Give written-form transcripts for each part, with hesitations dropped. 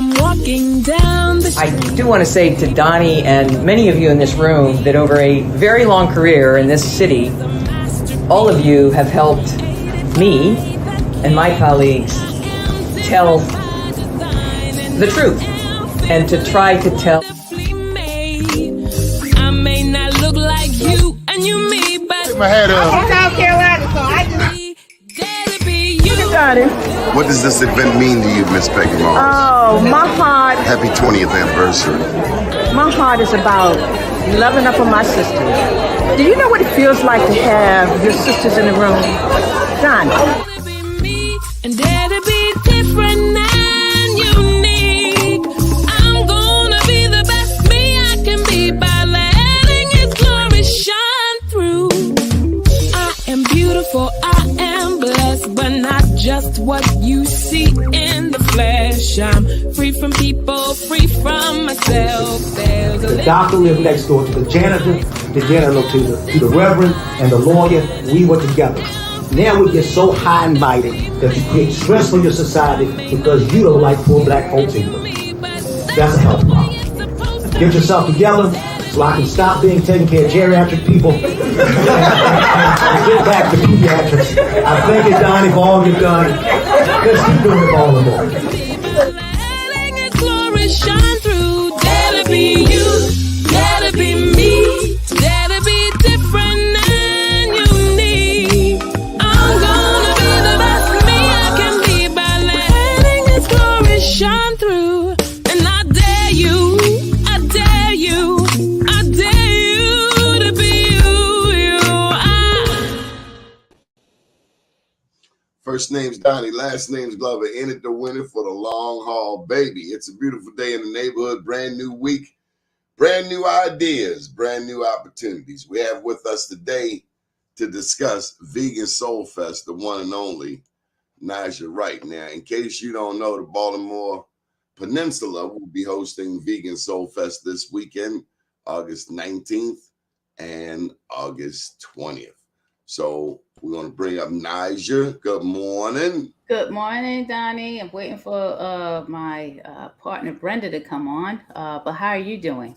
I'm walking down the street. I do want to say to Donnie and many of you in this room that over a very long career in this city, all of you have helped me and my colleagues tell the truth and to try to tell. I may not look like you and you me, but my head up. I'm South Carolina, so I just... What does this event mean to you, Miss Peggy Mars? Oh, my heart. Happy 20th anniversary. My heart is about loving up on my sisters. Do you know what it feels like to have your sisters in the room? Donnie. And dare to be different and unique. I'm gonna be the best me I can be by letting His glory shine through. I am beautiful, I am blessed, but not just what you see in the flesh. I'm free from people, free from myself. The doctor lived next door to the janitor, to the reverend, and the lawyer. We were together. Now we get so high and mighty that you create stress for your society because you don't like poor black folks either. That's a health problem. Get yourself together so I can stop being taking care of geriatric people and get back to pediatrics. I thank you, Donnie, for all you've done. Let's keep doing it all the more. Letting His glory shine through. Dare to be you, dare to be me, dare to be different and unique. I'm gonna be the best me I can be by letting His glory shine through. And I dare you, I dare you, I dare you to be you. First name's Donnie, last name's Glover. In it to win it for the long haul, baby. It's a beautiful day in the neighborhood. Brand new week, brand new ideas, brand new opportunities. We have with us today to discuss Vegan SoulFest, the one and only Naja Wright. Now, in case you don't know, the Baltimore Peninsula will be hosting Vegan SoulFest this weekend, August 19th and August 20th. So we're going to bring up Naja. Good morning. Good morning, Donnie. I'm waiting for my partner Brenda to come on. But how are you doing?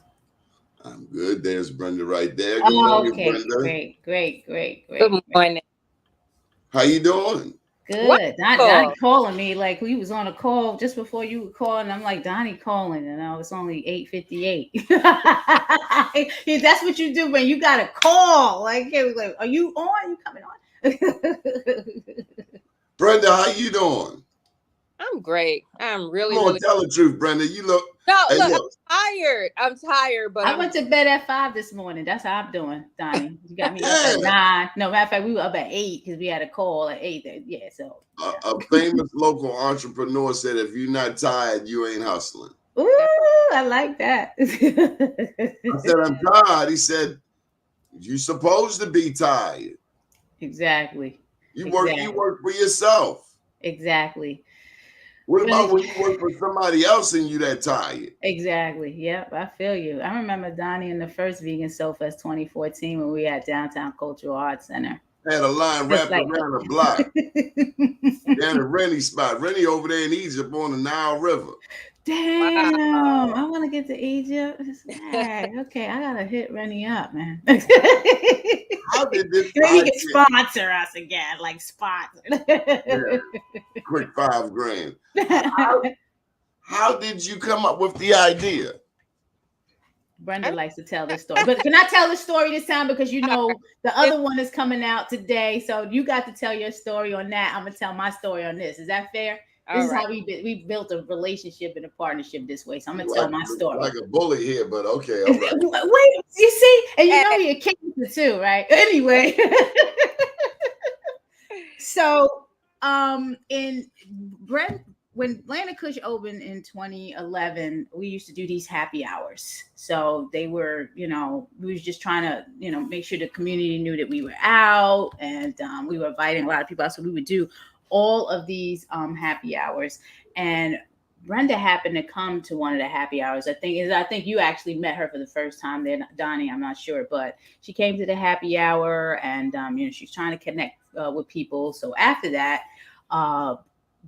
I'm good. There's Brenda right there. Good morning, okay. Brenda. Great. Good morning. How you doing? Good. Donnie calling me like we was on a call just before you were calling. I'm like, Donnie calling, and I was only 8:58. That's what you do when you got a call. Like, it was like, are you on? You coming on? Brenda, how you doing? I'm great. I'm really, Come on, really. tell the truth, Brenda. You look. No, Hey, look, look. I'm tired, but I went to bed at 5 this morning. That's how I'm doing, Donnie. You got me up Yeah. at 9. No, matter of fact, we were up at 8 because we had a call at 8. Yeah, so. A famous local entrepreneur said, if you're not tired, you ain't hustling. Ooh, I like that. I said, I'm tired. He said, you're supposed to be tired. Exactly. You work for yourself. Exactly. What about when you work for somebody else and you that tired? Exactly. Yep, I feel you. I remember Donnie in the first Vegan SoulFest 2014 when we had Downtown Cultural Arts Center. Had a line wrapped around a block. Down at Rennie's spot. Rennie over there in Egypt on the Nile River. Damn, Wow. I want to get to Egypt. Okay, I gotta hit Rennie up, man. How did this Maybe he can sponsor us again, like sponsor. Yeah. Quick $5,000. How did you come up with the idea? Brenda likes to tell this story, but can I tell the story this time because you know the other one is coming out today, so you got to tell your story on that. I'm gonna tell my story on this. Is that fair? This is how we built a relationship and a partnership this way. So I'm gonna tell my story. Like a bully here, but okay, all right. Wait, you see, and you know you're a cancer too, right? Anyway, so in Brent. When Atlanta Kush opened in 2011, we used to do these happy hours. So they were, we was just trying to, make sure the community knew that we were out, and we were inviting a lot of people out. So we would do all of these happy hours. And Brenda happened to come to one of the happy hours. I think you actually met her for the first time there, Donnie. I'm not sure, but she came to the happy hour, and she's trying to connect with people. So after that,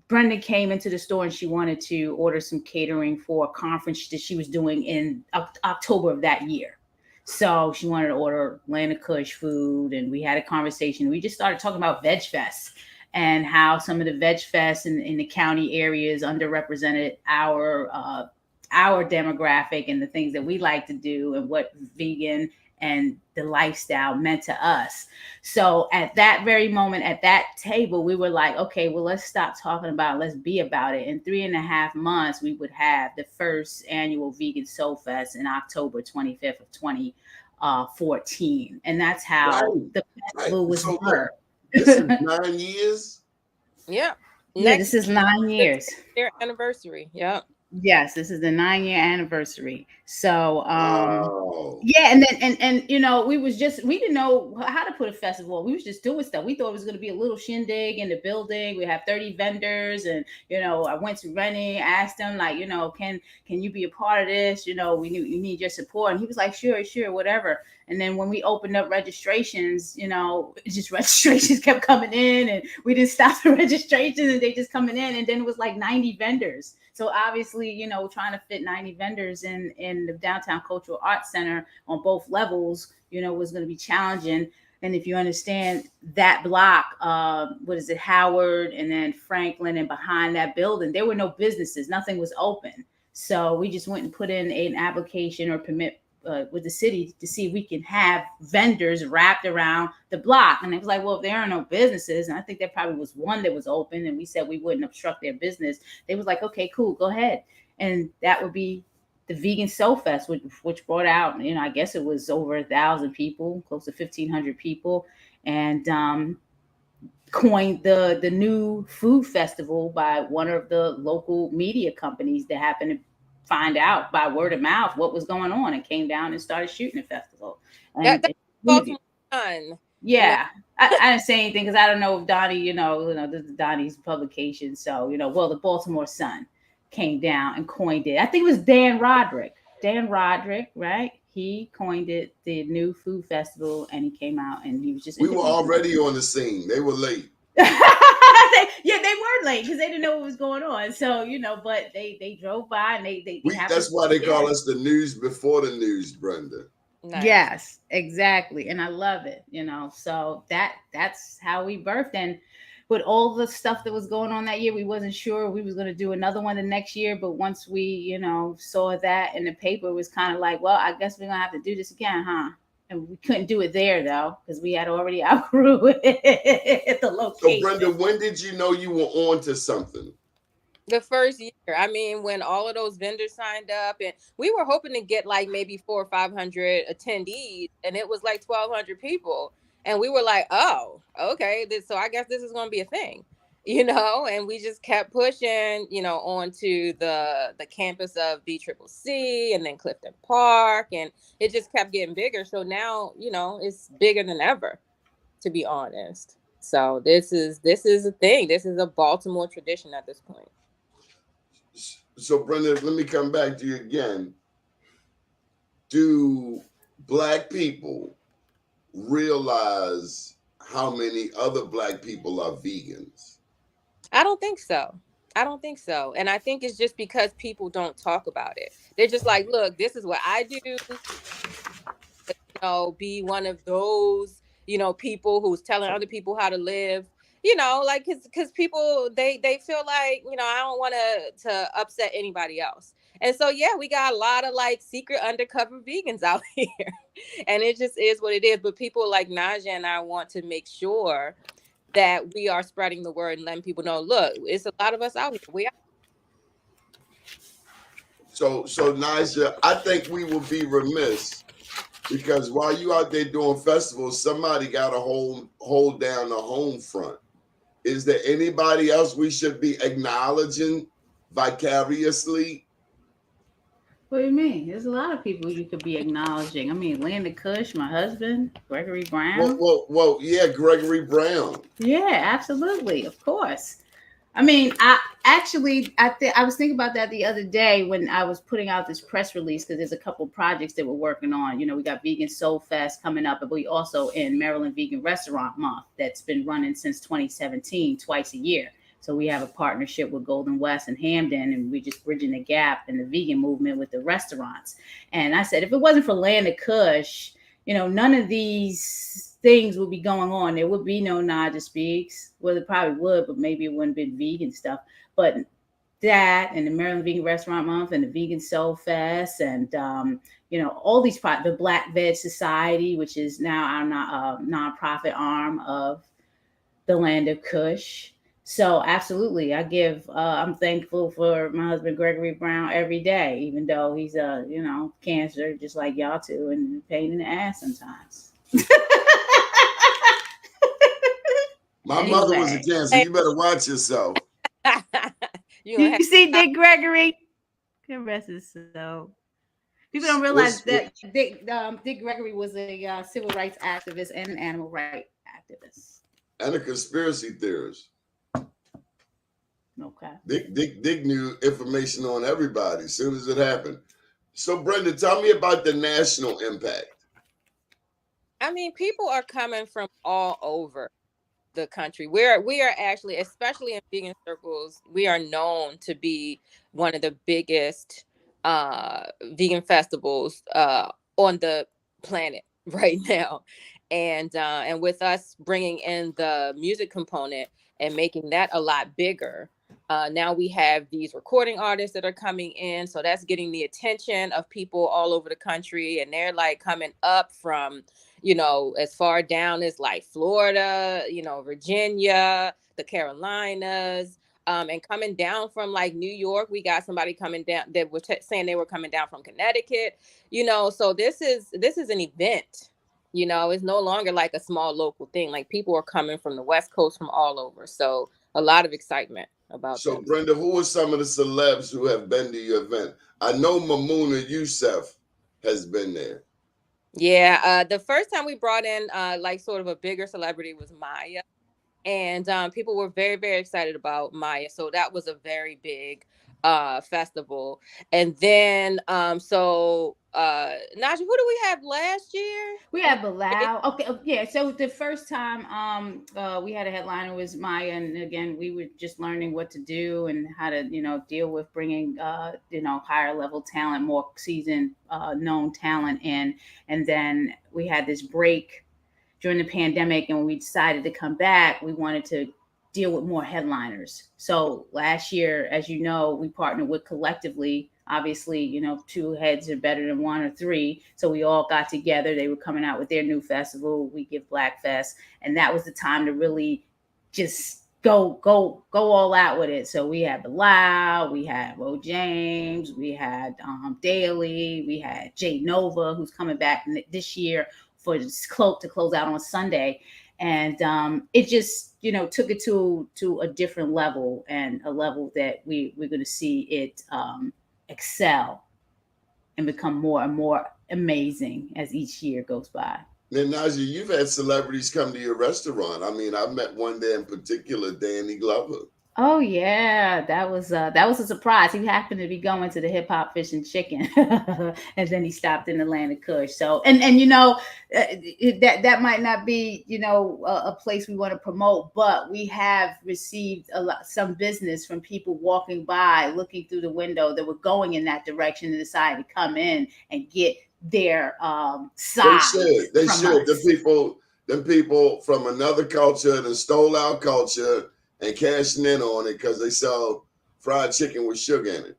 Brenda came into the store and she wanted to order some catering for a conference that she was doing in October of that year. So she wanted to order Atlanta Kush food, and we had a conversation. We just started talking about Veg Fest and how some of the Veg Fest in the county areas underrepresented our demographic and the things that we like to do and what vegan and the lifestyle meant to us. So at that very moment, at that table, we were like, okay, well, let's stop talking about it. Let's be about it. In 3.5 months, we would have the first annual Vegan SoulFest in October 25th of 2014. And that's how the festival was birthed. This is 9 years? Yeah. Yeah, this is 9 years. Their anniversary. Yeah. Yes, this is the 9-year anniversary. So Wow. yeah, and then and you know, we didn't know how to put a festival. We was just doing stuff. We thought it was going to be a little shindig in the building. We have 30 vendors, and you know, I went to Rennie, asked him like, you know, can you be a part of this? You know, we need your support, and he was like, sure, whatever. And then when we opened up registrations, you know, just registrations kept coming in, and we didn't stop the registrations, and they just coming in, and then it was like 90 vendors. So obviously, you know, trying to fit 90 vendors in the Downtown Cultural Arts Center on both levels, you know, was going to be challenging. And if you understand that block, what is it, Howard, and then Franklin, and behind that building, there were no businesses, nothing was open. So we just went and put in an application or permit with the city to see if we can have vendors wrapped around the block. And it was like, well, if there are no businesses, and I think there probably was one that was open, and we said we wouldn't obstruct their business. They was like, okay, cool, go ahead. And that would be the Vegan SoulFest, which brought out, you know, I guess it was over 1,000 people, close to 1,500 people, and coined the new food festival by one of the local media companies that happened to find out by word of mouth what was going on, and came down and started shooting the festival. And That's Baltimore Sun. Yeah. I didn't say anything because I don't know if Donnie, you know, this is Donnie's publication. So, you know, well, the Baltimore Sun came down and coined it. I think it was Dan Roderick, right? He coined it, the new food festival, and he came out and he was just. We were already on the scene. They were late. Yeah, they were late because they didn't know what was going on. So, you know, but they drove by, and they that's why they call us the news before the news, Brenda. Nice. Yes, exactly. And I love it, you know. So that's how we birthed. And with all the stuff that was going on that year, we wasn't sure we was going to do another one the next year. But once we, you know, saw that in the paper, it was kind of like, well, I guess we're going to have to do this again, huh? And we couldn't do it there, though, because we had already outgrew it at the location. So, Brenda, when did you know you were on to something? The first year. I mean, when all of those vendors signed up, and we were hoping to get like maybe 400 or 500 attendees, and it was like 1,200 people. And we were like, oh, okay. So I guess this is going to be a thing, you know, and we just kept pushing, you know, onto the campus of BCCC and then Clifton Park, and it just kept getting bigger. So now, you know, it's bigger than ever, to be honest. So this is a thing. This is a Baltimore tradition at this point. So, Brenda, let me come back to you again. Do Black people realize how many other Black people are vegans? I don't think so. And I think it's just because people don't talk about it. They're just like, look, this is what I do. You know, be one of those, you know, people who's telling other people how to live. You know, like, because people, they feel like, you know, I don't want to upset anybody else. And so, yeah, we got a lot of like secret undercover vegans out here, and it just is what it is. But people like Naja and I want to make sure that we are spreading the word and letting people know, look, it's a lot of us out here. So Naja, I think we will be remiss, because while you out there doing festivals, somebody got to hold down the home front. Is there anybody else we should be acknowledging vicariously? What do you mean? There's a lot of people you could be acknowledging. I mean, Linda Cush, my husband, Gregory Brown. Well, yeah, Gregory Brown. Yeah, absolutely, of course. I mean, I was thinking about that the other day when I was putting out this press release, because there's a couple projects that we're working on. You know, we got Vegan SoulFest coming up, but we also in Maryland Vegan Restaurant Month that's been running since 2017, twice a year. So we have a partnership with Golden West and Hamden, and we're just bridging the gap in the vegan movement with the restaurants. And I said, if it wasn't for Land of Kush, none of these things would be going on. There would be no Naja Speaks. Well, it probably would, but maybe it wouldn't have been vegan stuff. But that and the Maryland Vegan Restaurant Month and the Vegan SoulFest and all these the Black Veg Society, which is now our nonprofit arm of the Land of Kush. So absolutely, I'm thankful for my husband Gregory Brown every day, even though he's cancer just like y'all too, and a pain in the ass sometimes. My mother was a cancer. You better watch yourself. You see Dick Gregory? Good rest his soul. People don't realize that Dick Gregory was a civil rights activist and an animal rights activist. And a conspiracy theorist. Okay. Dick knew information on everybody as soon as it happened. So, Brenda, tell me about the national impact. I mean, people are coming from all over the country. We are actually, especially in vegan circles, we are known to be one of the biggest vegan festivals on the planet right now. And with us bringing in the music component and making that a lot bigger, now we have these recording artists that are coming in. So that's getting the attention of people all over the country. And they're like coming up from, as far down as like Florida, Virginia, the Carolinas, and coming down from like New York. We got somebody coming down that was saying they were coming down from Connecticut, so this is an event. It's no longer like a small local thing. Like people are coming from the West Coast, from all over. So a lot of excitement about So, this. Brenda, who are some of the celebs who have been to your event? I know Mamuna Youssef has been there. Yeah, the first time we brought in like sort of a bigger celebrity was Maya. And people were very, very excited about Maya. So that was a very big festival. And then, Naja, who do we have last year? We have Bilal. Okay, yeah. So the first time we had a headliner was Maya, and again, we were just learning what to do and how to, deal with bringing, higher level talent, more seasoned, known talent in. And then we had this break during the pandemic, and when we decided to come back, we wanted to deal with more headliners. So last year, as you know, we partnered with Collectively. Obviously, 2 heads are better than 1 or 3. So we all got together. They were coming out with their new festival, We Give Black Fest. And that was the time to really just go all out with it. So we had Bilal, we had Ro James, we had Daly, we had Jay Nova, who's coming back this year for this cloak to close out on Sunday. And it just, took it to a different level, and a level that we're going to see it excel and become more and more amazing as each year goes by. Now, Naja, you've had celebrities come to your restaurant. I mean, I met one there in particular, Danny Glover. Oh yeah, that was a surprise. He happened to be going to the Hip Hop Fish and Chicken, and then he stopped in the Land of Kush. So and that might not be a place we want to promote, but we have received some business from people walking by, looking through the window that were going in that direction, and decided to come in and get their side. They should. The people from another culture that stole our culture and cashing in on it because they sell fried chicken with sugar in it.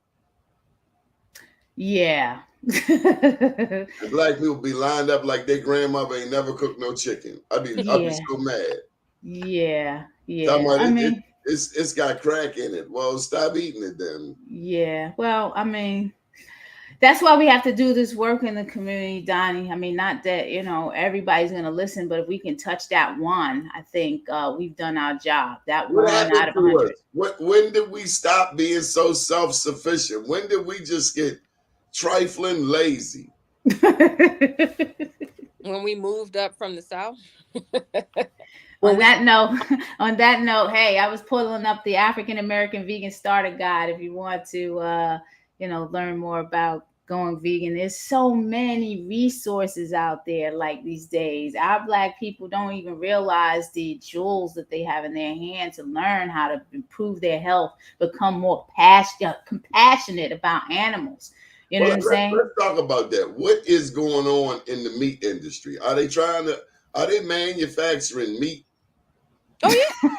Yeah. And black people be lined up like their grandmother ain't never cooked no chicken. I'd be so mad. Yeah. It's got crack in it. Well, stop eating it then. Yeah. Well, I mean, that's why we have to do this work in the community, Donnie. I mean, not that, everybody's going to listen, but if we can touch that one, I think we've done our job. That what one out of 100. When did we stop being so self-sufficient? When did we just get trifling lazy? When we moved up from the South. On that note, hey, I was pulling up the African American Vegan Starter Guide if you want to learn more about going vegan. There's so many resources out there like these days. Our Black people don't even realize the jewels that they have in their hand to learn how to improve their health, become more compassionate about animals. You know Well, what I'm saying? let's talk about that. What is going on in the meat industry? Are they manufacturing meat? Oh yeah.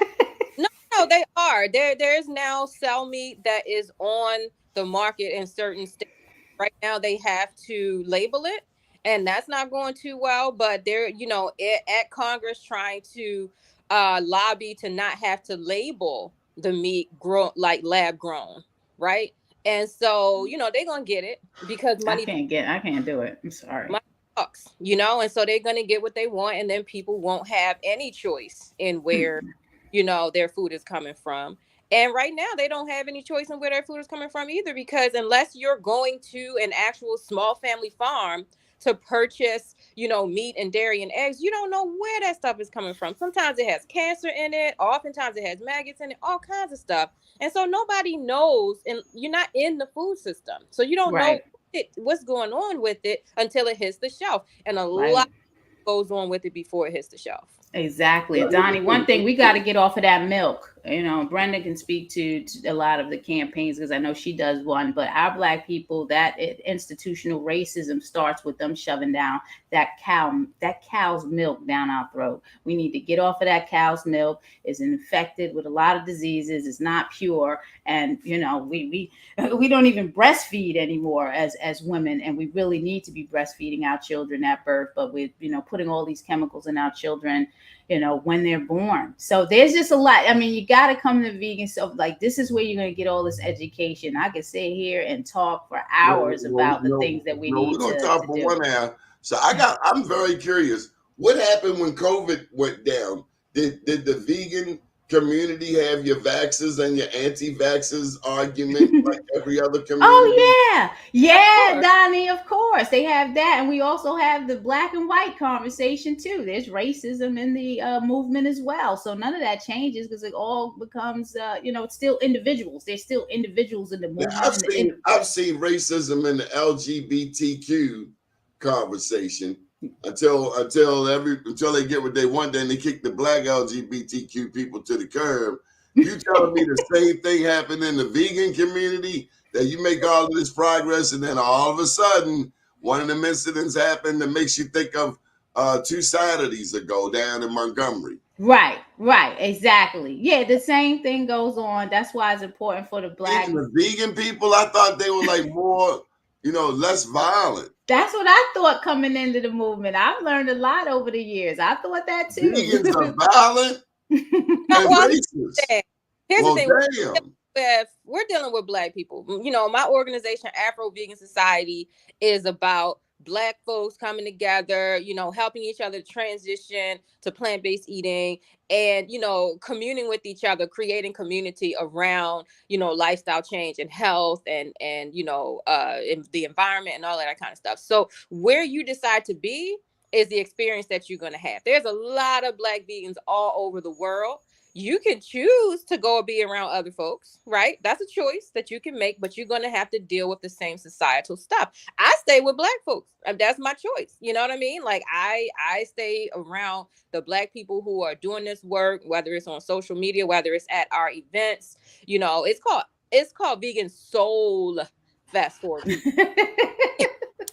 No, they are. There's now cell meat that is on the market in certain states. Right now they have to label it, and that's not going too well, but they're, at Congress trying to lobby to not have to label the meat grown, like lab grown, right? And so, they're going to get it because I can't do it. I'm sorry. money talks, and so they're going to get what they want, and then people won't have any choice in where their food is coming from. And right now they don't have any choice in where their food is coming from either, because unless you're going to an actual small family farm to purchase, meat and dairy and eggs, you don't know where that stuff is coming from. Sometimes it has cancer in it, oftentimes it has maggots in it, all kinds of stuff. And so nobody knows, and you're not in the food system, so you don't know what's going on with it until it hits the shelf. And a lot goes on with it before it hits the shelf. Exactly. Donnie, one thing, we got to get off of that milk. Brenda can speak to a lot of the campaigns because I know she does one, but our Black people, that institutional racism starts with them shoving down that cow's milk down our throat. We need to get off of that cow's milk. It's infected with a lot of diseases. It's not pure. And, we don't even breastfeed anymore as women. And we really need to be breastfeeding our children at birth, but with, putting all these chemicals in our children, when they're born. So there's just a lot. I mean, you got to come to vegan. So like, this is where you're going to get all this education. I could sit here and talk for hours about the things that we need we're to talk for do. 1 hour. So I'm very curious. What happened when COVID went down? Did the vegan community have your vaxxers and your anti-vaxxers argument like every other community? Oh yeah, Donnie, of course they have that, and we also have the black and white conversation too. There's racism in the movement as well, so none of that changes because it all becomes it's still individuals. There's still individuals in the movement. Now, I've seen racism in the LGBTQ conversation until they get what they want, then they kick the black LGBTQ people to the curb. You telling me the same thing happened in the vegan community, that you make all of this progress and then all of a sudden one of them incidents happened that makes you think of 2 Saturdays ago down in Montgomery? Right, exactly. Yeah, the same thing goes on. That's why it's important for the black. Even the vegan people, I thought they were like more, less violent. That's what I thought coming into the movement. I've learned a lot over the years. I thought that too. Vegans are violent and racist. Here's the thing. We're dealing with black people. My organization, Afro Vegan Society, is about black folks coming together, helping each other transition to plant-based eating and, communing with each other, creating community around, lifestyle change and health and in the environment and all that kind of stuff. So where you decide to be is the experience that you're going to have. There's a lot of black vegans all over the world. You can choose to go be around other folks, right? That's a choice that you can make, but you're going to have to deal with the same societal stuff. I stay with black folks. That's my choice. You know what I mean? Like I stay around the black people who are doing this work, whether it's on social media, whether it's at our events. It's called Vegan SoulFest for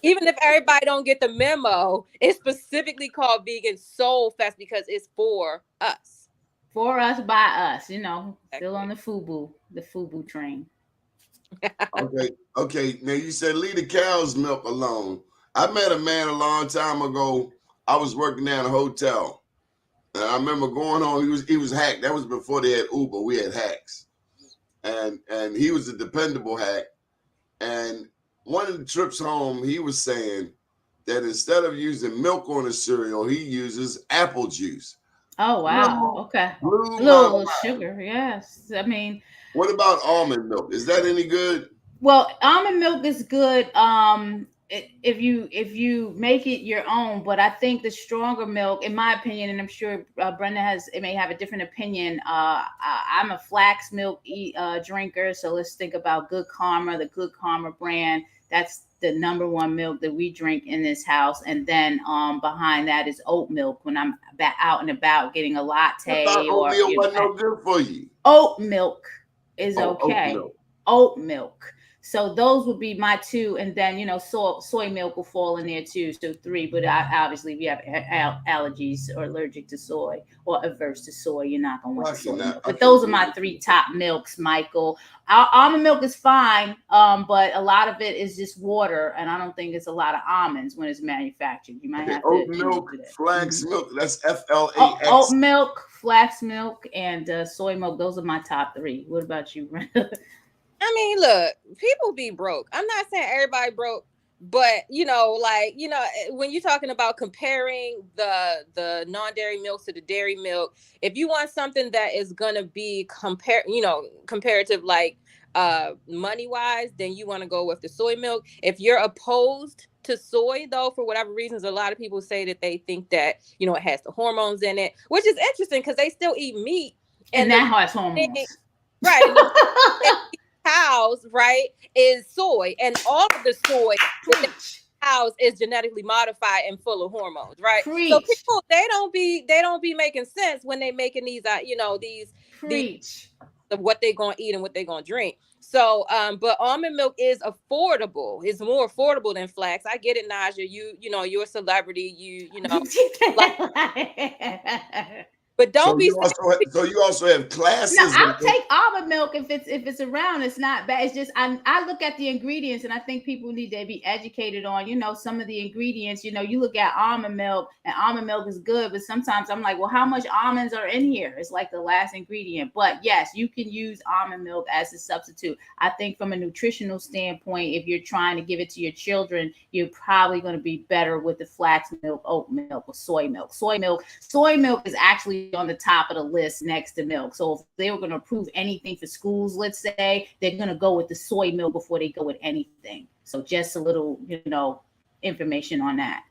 even if everybody don't get the memo, it's specifically called Vegan SoulFest because it's for us. For us, by us, still on the FUBU train. Okay. Now you said leave the cow's milk alone. I met a man a long time ago. I was working at a hotel, and I remember going home. He was hacked. That was before they had Uber. We had hacks, and he was a dependable hack. And one of the trips home, he was saying that instead of using milk on his cereal, he uses apple juice. Oh wow! Okay, a little sugar. Yes, I mean. What about almond milk? Is that any good? Well, almond milk is good. if you make it your own. But I think the stronger milk, in my opinion, and I'm sure Brenda may have a different opinion. I'm a flax milk drinker, so let's think about Good Karma, the Good Karma brand. That's the number one milk that we drink in this house, and then behind that is oat milk when I'm out and about getting a I latte thought or oatmeal wasn't no good for you. oat milk is Oh, oat okay. milk. Oat milk. So those would be my two, and then soy milk will fall in there too. So three, but obviously, if you have allergies or allergic to soy or averse to soy, you're not gonna want soy milk. But those are my three top milks, Michael. Almond milk is fine, but a lot of it is just water, and I don't think it's a lot of almonds when it's manufactured. You might have to oat milk, flax milk. That's FLAX. Oat milk, flax milk, and soy milk. Those are my top three. What about you, Brenda? I mean, look, people be broke. I'm not saying everybody broke, but when you're talking about comparing the non-dairy milks to the dairy milk, if you want something that is gonna be comparative, like money wise, then you want to go with the soy milk. If you're opposed to soy, though, for whatever reasons, a lot of people say that they think that it has the hormones in it, which is interesting because they still eat meat and that has hormones, right? Cows, right, is soy, and all of the soy cows is genetically modified and full of hormones, right? Preach. So people they don't be making sense when they making these these of what they're gonna eat and what they're gonna drink. So but almond milk is affordable. It's more affordable than flax. I get it, Naja. You're a celebrity. You know But don't be. So you also have classes. No, I'll take almond milk if it's around. It's not bad. It's just I look at the ingredients, and I think people need to be educated on some of the ingredients. You look at almond milk, and almond milk is good, but sometimes I'm like, well, how much almonds are in here? It's like the last ingredient. But yes, you can use almond milk as a substitute. I think from a nutritional standpoint, if you're trying to give it to your children, you're probably going to be better with the flax milk, oat milk, or soy milk. Soy milk is actually on the top of the list next to milk. So if they were going to approve anything for schools, let's say, they're going to go with the soy milk before they go with anything. So just a little, information on that.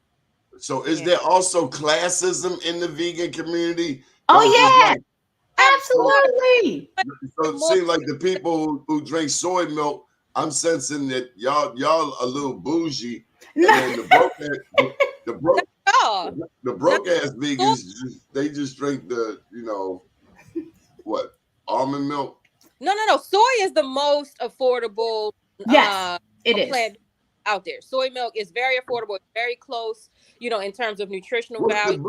So is there also classism in the vegan community? Oh yeah, absolutely. So it seems like the people who drink soy milk, I'm sensing that y'all a little bougie. And then the broke ass vegans, they just drink the almond milk. No. Soy is the most affordable. Yes, it is plant out there. Soy milk is very affordable, very close. In terms of nutritional value.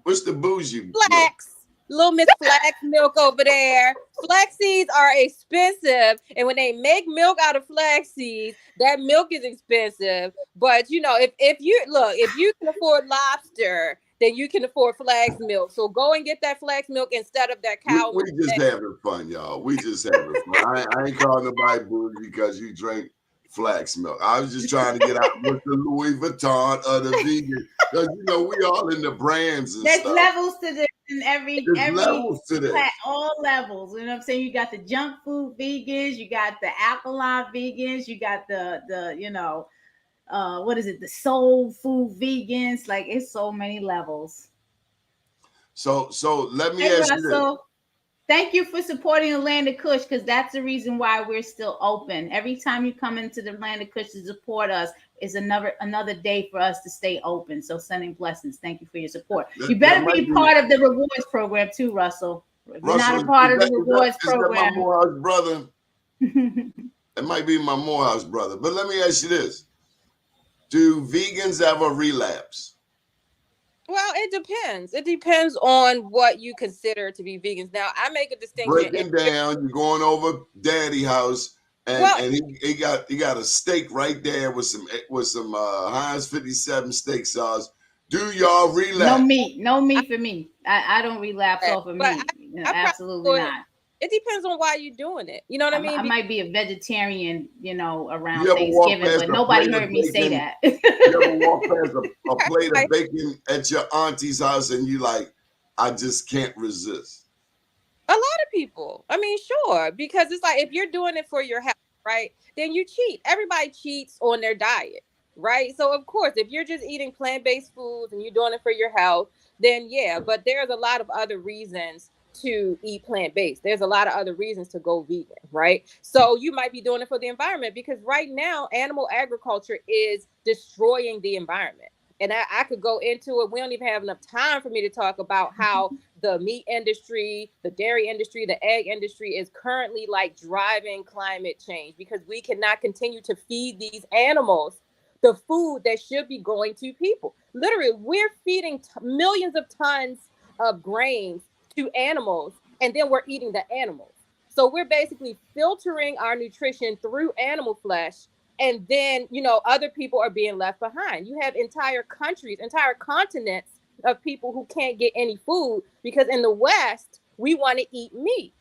What's the bougie? Flax. Little Miss Flax milk over there. Flax seeds are expensive, and when they make milk out of flax seeds, that milk is expensive. But if you can afford lobster, then you can afford flax milk. So go and get that flax milk instead of that cow milk. We just having fun, y'all. We just having fun. I ain't calling nobody bougie because you drink flax milk. I was just trying to get out with the Louis Vuitton of the vegan, because we all in the brands and There's stuff. levels to this in every levels to this. All levels. You know what I'm saying? You got the junk food vegans, you got the alkaline vegans, you got the what is it? The soul food vegans. Like, it's so many levels. So let me ask you this. Thank you for supporting the Land of Kush, because that's the reason why we're still open. Every time you come into the Land of Kush to support us, is another day for us to stay open. So sending blessings. Thank you for your support. You better be part of the rewards program too, Russell. If you're not a part of the rewards program. That my Morehouse brother. It might be my Morehouse brother. But let me ask you this. Do vegans ever relapse? Well, it depends. It depends on what you consider to be vegans. Now, I make a distinction. Breaking down, you're going over Daddy house, and he got a steak right there with some Heinz 57 steak sauce. Do y'all relapse? No meat for me. I don't relapse off of meat. Absolutely not. It depends on why you're doing it. You know what I mean? I might be a vegetarian, around Thanksgiving, but nobody heard me say that. You ever walk past a plate of bacon at your auntie's house and you like, I just can't resist? A lot of people. I mean, sure. Because it's like, if you're doing it for your health, right, then you cheat. Everybody cheats on their diet. right? So of course, if you're just eating plant-based foods and you're doing it for your health, then yeah, but there's a lot of other reasons to eat plant-based. There's a lot of other reasons to go vegan, right? So you might be doing it for the environment, because right now animal agriculture is destroying the environment. And I could go into it. We don't even have enough time for me to talk about how the meat industry, the dairy industry, the egg industry is currently like driving climate change, because we cannot continue to feed these animals the food that should be going to people. Literally, we're feeding millions of tons of grains to animals, and then we're eating the animals. So we're basically filtering our nutrition through animal flesh, and then, you know, other people are being left behind. You have entire countries, entire continents of people who can't get any food because in the West, we want to eat meat.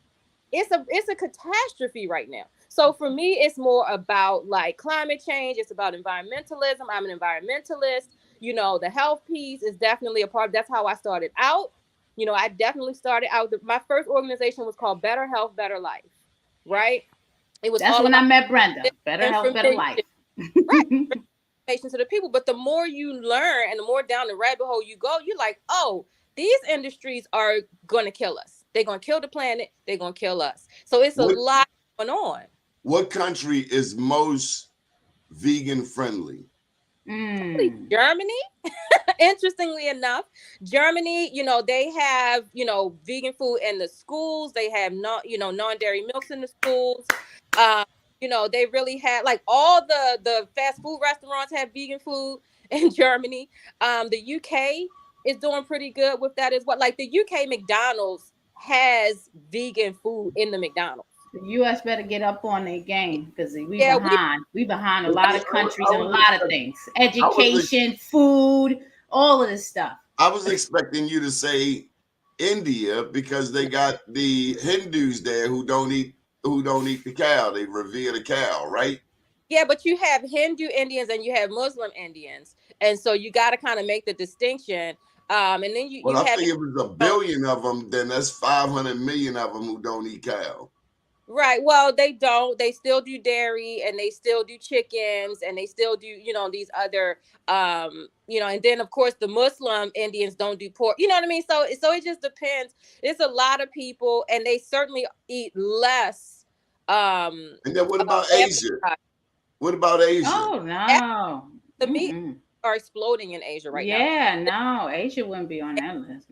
It's a catastrophe right now. So for me, it's more about like climate change. It's about environmentalism. I'm an environmentalist. You know, the health piece is definitely a part. That's how I started out. You know, I definitely started out. My first organization was called Better Health, Better Life, right? It was That's all when I about met Brenda. Better health, better life. right? Information to the people. But the more you learn and the more down the rabbit hole you go, you're like, oh, these industries are going to kill us. They're going to kill the planet. They're going to kill us. So it's a lot going on. What country is most vegan friendly? Germany. Interestingly enough, Germany, you know, they have, you know, vegan food in the schools. They have non-dairy milks in the schools. You know, they really had like all the fast food restaurants have vegan food in Germany. The UK is doing pretty good with that as well. Like the UK McDonald's has vegan food in the McDonald's. The U.S. better get up on their game because we behind. We behind a lot of countries and a lot of things. Education, food, all of this stuff. I was expecting you to say India because they got the Hindus there who don't eat the cow. They revere the cow, right? Yeah, but you have Hindu Indians and you have Muslim Indians, and so you got to kind of make the distinction. And then you I have. think if it's 1 billion of them, then that's 500 million of them who don't eat cow. Right. Well, they don't. They still do dairy, and they still do chickens, and they still do, you know, these other, you know, and then of course the Muslim Indians don't do pork. You know what I mean? So it just depends. It's a lot of people, and they certainly eat less. And then what about Asia? What about Asia? Oh no, the meat are exploding in Asia right now. Yeah, no, Asia wouldn't be on that list.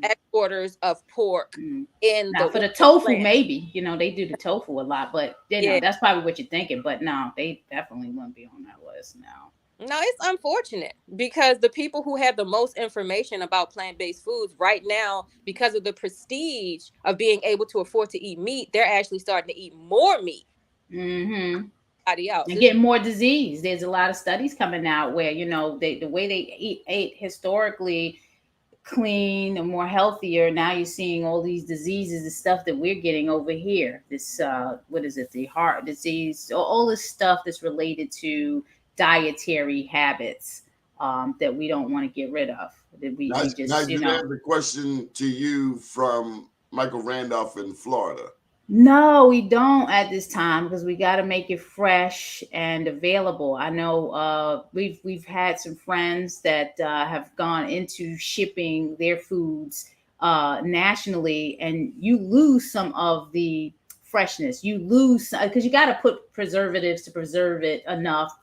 Exporters of pork in now for the tofu, maybe, you know, they do the tofu a lot, but you know, that's probably what you're thinking. But no, they definitely wouldn't be on that list now. No, it's unfortunate because the people who have the most information about plant-based foods right now, because of the prestige of being able to afford to eat meat, they're actually starting to eat more meat. Else. And get more disease. There's a lot of studies coming out where, you know, the way they ate historically clean and more healthier. Now you're seeing all these diseases, the stuff that we're getting over here. This what is it? The heart disease, all this stuff that's related to dietary habits that we don't want to get rid of. That we just, you know. Have the question to you from Michael Randolph in Florida. No, we don't at this time because we got to make it fresh and available. I know we've had some friends that have gone into shipping their foods nationally, and you lose some of the freshness. You lose because you got to put preservatives to preserve it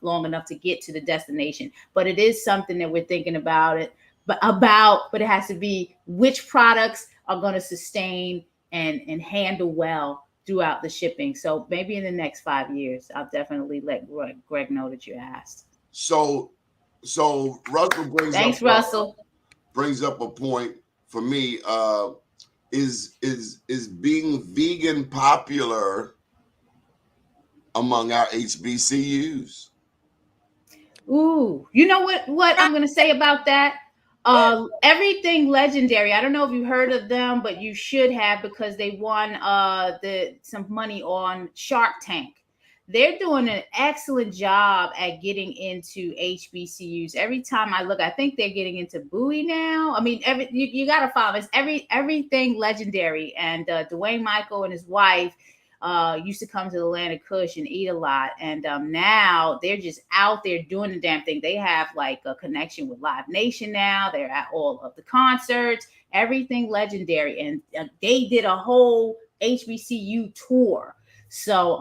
long enough to get to the destination. But it is something that we're thinking about it. But it has to be which products are going to sustain and handle well throughout the shipping. So maybe in the next 5 years, I'll definitely let Greg know that you asked. So Russell brings up a point for me. Is being vegan popular among our HBCUs? Ooh, you know what I'm going to say about that? Everything Legendary. I don't know if you heard of them, but you should have because they won some money on Shark Tank. They're doing an excellent job at getting into HBCUs. Every time I look, I think they're getting into Bowie now. I mean, you got to follow. It's everything Legendary, and Dwayne Michael and his wife used to come to Atlantic Kush and eat a lot, and now they're just out there doing the damn thing. They have like a connection with Live Nation now. They're at all of the concerts, everything legendary, and they did a whole HBCU tour. So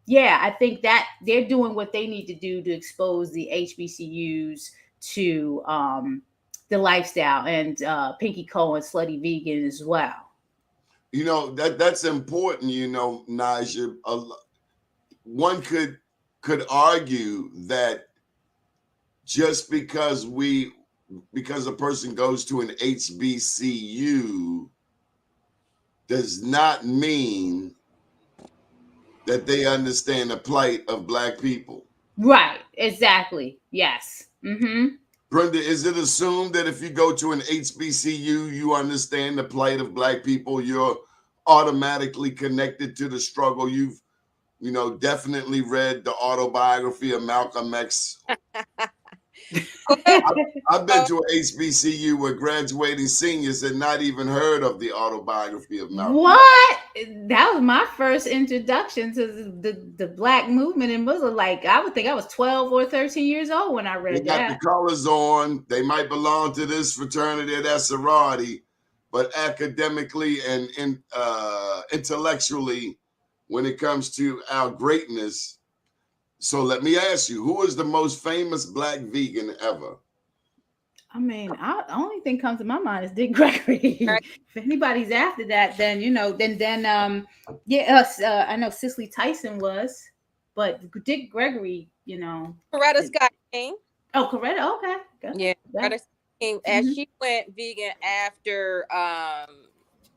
yeah, I think that they're doing what they need to do to expose the HBCUs to the lifestyle, and Pinky Cole and Slutty Vegan as well. You know, that's important, you know, Naja. One could argue that just because a person goes to an HBCU does not mean that they understand the plight of Black people. Right, exactly. Yes. Mm-hmm. Brenda, is it assumed that if you go to an HBCU, you understand the plight of Black people? You're automatically connected to the struggle. You've, you know, definitely read the autobiography of Malcolm X. I've been to an HBCU where graduating seniors had not even heard of the autobiography of Malcolm. What? That was my first introduction to the Black movement in Muslim. Like, I would think I was 12 or 13 years old when I read They got that. the colors on. They might belong to this fraternity or that sorority, but academically and intellectually, when it comes to our greatness. So let me ask you, who is the most famous Black vegan ever? I mean, the only thing comes to my mind is Dick Gregory. Right. If anybody's after that, then you know, I know Cicely Tyson was, but Dick Gregory, you know, Coretta Scott King. Oh, Coretta, okay. Good. Yeah, Coretta Scott King. As she went vegan after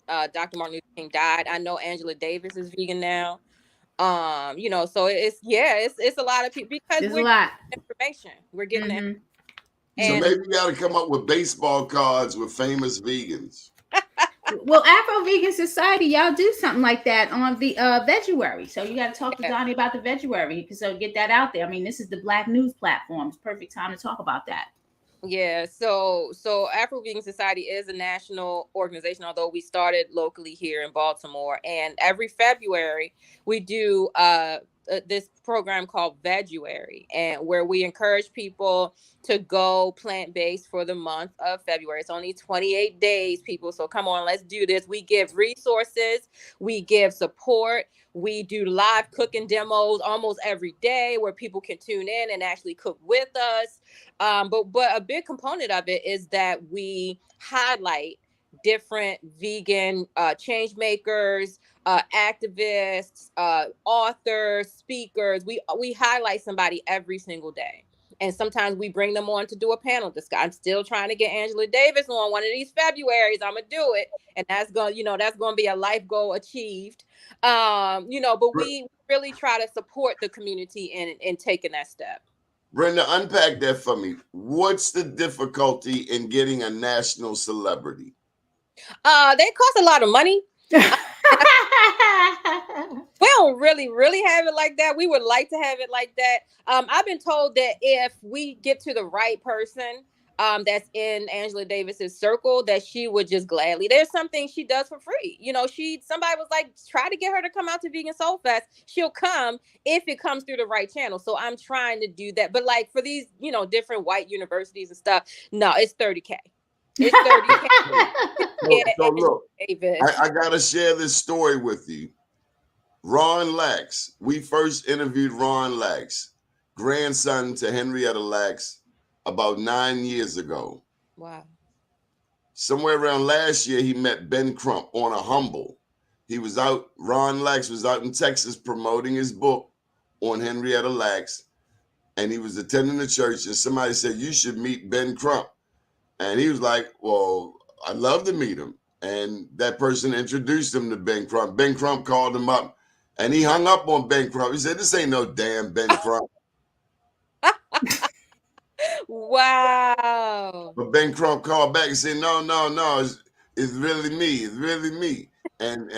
Dr. Martin Luther King died. I know Angela Davis is vegan now. You know, so it's a lot of people because we're getting information. We're getting it. So maybe we got to come up with baseball cards with famous vegans. Well, Afro Vegan Society, y'all do something like that on the Veguary. So you got to talk to Donnie about the Veguary, so get that out there. I mean, this is the Black news platform. It's perfect time to talk about that. Yeah, so Afro Vegan Society is a national organization, although we started locally here in Baltimore. And every February we do this program called Veguary, and where we encourage people to go plant-based for the month of February. It's only 28 days, people. So come on, let's do this. We give resources, we give support. We do live cooking demos almost every day where people can tune in and actually cook with us. But a big component of it is that we highlight different vegan change makers, activists, authors, speakers. We highlight somebody every single day. And sometimes we bring them on to do a panel discussion. I'm still trying to get Angela Davis on one of these Februaries. I'm gonna do it, and that's gonna be a life goal achieved. But we really try to support the community in taking that step. Brenda, unpack that for me. What's the difficulty in getting a national celebrity? They cost a lot of money. We don't really have it like that. We would like to have it like that. I've been told that if we get to the right person that's in Angela Davis's circle, that she would just gladly. There's something she does for free. You know, somebody was like, try to get her to come out to Vegan SoulFest. She'll come if it comes through the right channel. So I'm trying to do that. But like for these, different white universities and stuff, no, it's $30K. It's $30K. So look, I gotta share this story with you. Ron Lax. We first interviewed Ron Lax, grandson to Henrietta Lax, about 9 years ago. Wow. Somewhere around last year, he met Ben Crump on a humble. Ron Lax was out in Texas promoting his book on Henrietta Lax, and he was attending the church, and somebody said, you should meet Ben Crump. And he was like, well, I'd love to meet him. And that person introduced him to Ben Crump. Ben Crump called him up, and he hung up on Ben Crump. He said, this ain't no damn Ben Crump. Wow. But Ben Crump called back and said, no, it's really me. It's really me. And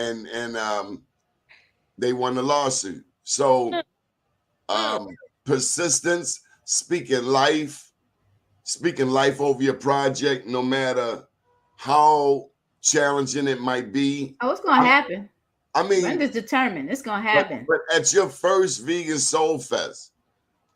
they won the lawsuit. So persistence, speaking life over your project, no matter how challenging it might be. Oh, it's going to happen. I mean, Brenda's determined. It's gonna happen. But at your first Vegan Soul Fest,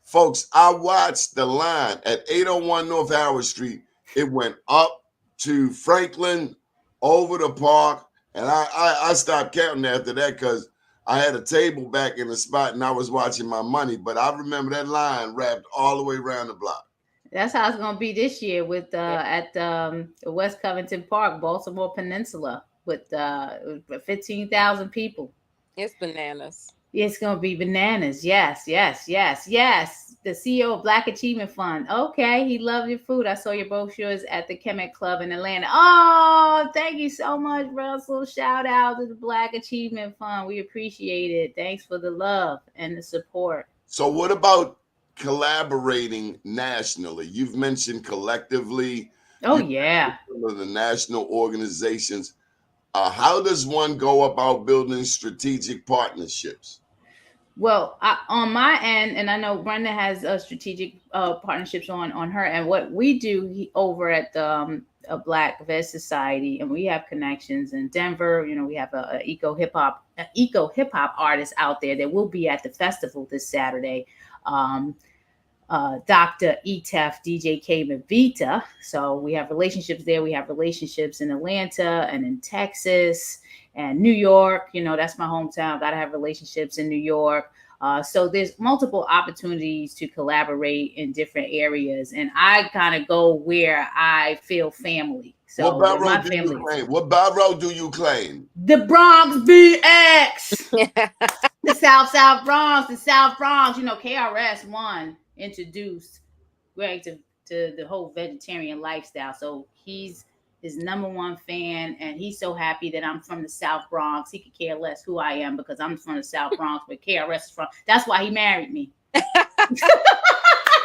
folks, I watched the line at 801 North Howard Street. It went up to Franklin, over the park, and I stopped counting after that because I had a table back in the spot and I was watching my money. But I remember that line wrapped all the way around the block. That's how it's gonna be this year with at West Covington Park, Baltimore Peninsula, with 15,000 people. It's bananas. It's gonna be bananas. Yes, yes, yes, yes. The CEO of Black Achievement Fund. Okay, he loved your food. I saw your brochures at the Kemet Club in Atlanta. Oh, thank you so much, Russell. Shout out to the Black Achievement Fund. We appreciate it. Thanks for the love and the support. So what about collaborating nationally? You've mentioned collectively. Oh, yeah. Some of the national organizations. How does one go about building strategic partnerships? Well, on my end, and I know Brenda has strategic partnerships on her end. What we do over at the Black Veg Society, and we have connections in Denver. You know, we have a eco hip hop artist out there that will be at the festival this Saturday. Dr. Etef, DJ K Mavita. So we have relationships there. We have relationships in Atlanta and in Texas and New York. You know, that's my hometown. Got to have relationships in New York. So there's multiple opportunities to collaborate in different areas. And I kind of go where I feel family. So what borough do you claim? What borough do you claim? The Bronx BX. The South Bronx. The South Bronx. You know, KRS-One introduced Greg to the whole vegetarian lifestyle. So he's his number one fan, and he's so happy that I'm from the South Bronx. He could care less who I am because I'm from the South Bronx, but KRS is from. That's why he married me. So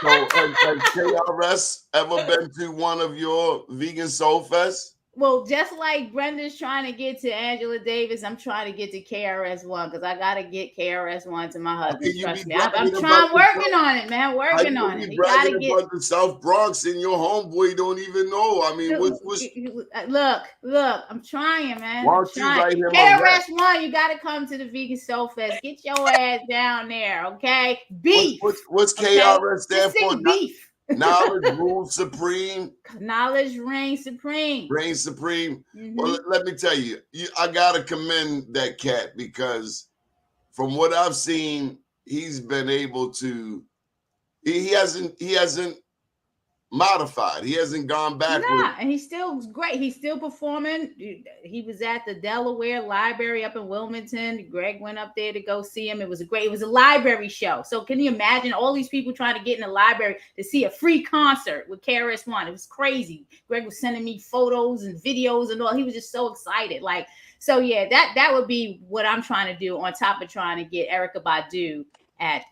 has KRS ever been to one of your Vegan Soul Fests? Well, just like Brenda's trying to get to Angela Davis, I'm trying to get to KRS-One because I got to get KRS-One to my husband. Trust me. I'm working on it, man. Working on it. You got to get the South Bronx and your homeboy don't even know. I mean, look, I'm trying, man. Why don't you write him KRS-One, you got to come to the Vegan Soul Fest. Get your ass down there, okay? Beef. What's KRS stand for? Beef. Knowledge rules supreme. Knowledge reigns supreme. Reigns supreme. Mm-hmm. Well, let me tell you, I gotta commend that cat because from what I've seen, he's been able to. He hasn't modified. He hasn't gone backwards. Nah, and he's still great. He's still performing. He was at the Delaware Library up in Wilmington. Greg went up there to go see him. It was a library show. So can you imagine all these people trying to get in the library to see a free concert with KRS-One? It was crazy. Greg was sending me photos and videos and all. He was just so excited. Like, so yeah, that would be what I'm trying to do on top of trying to get Erykah Badu at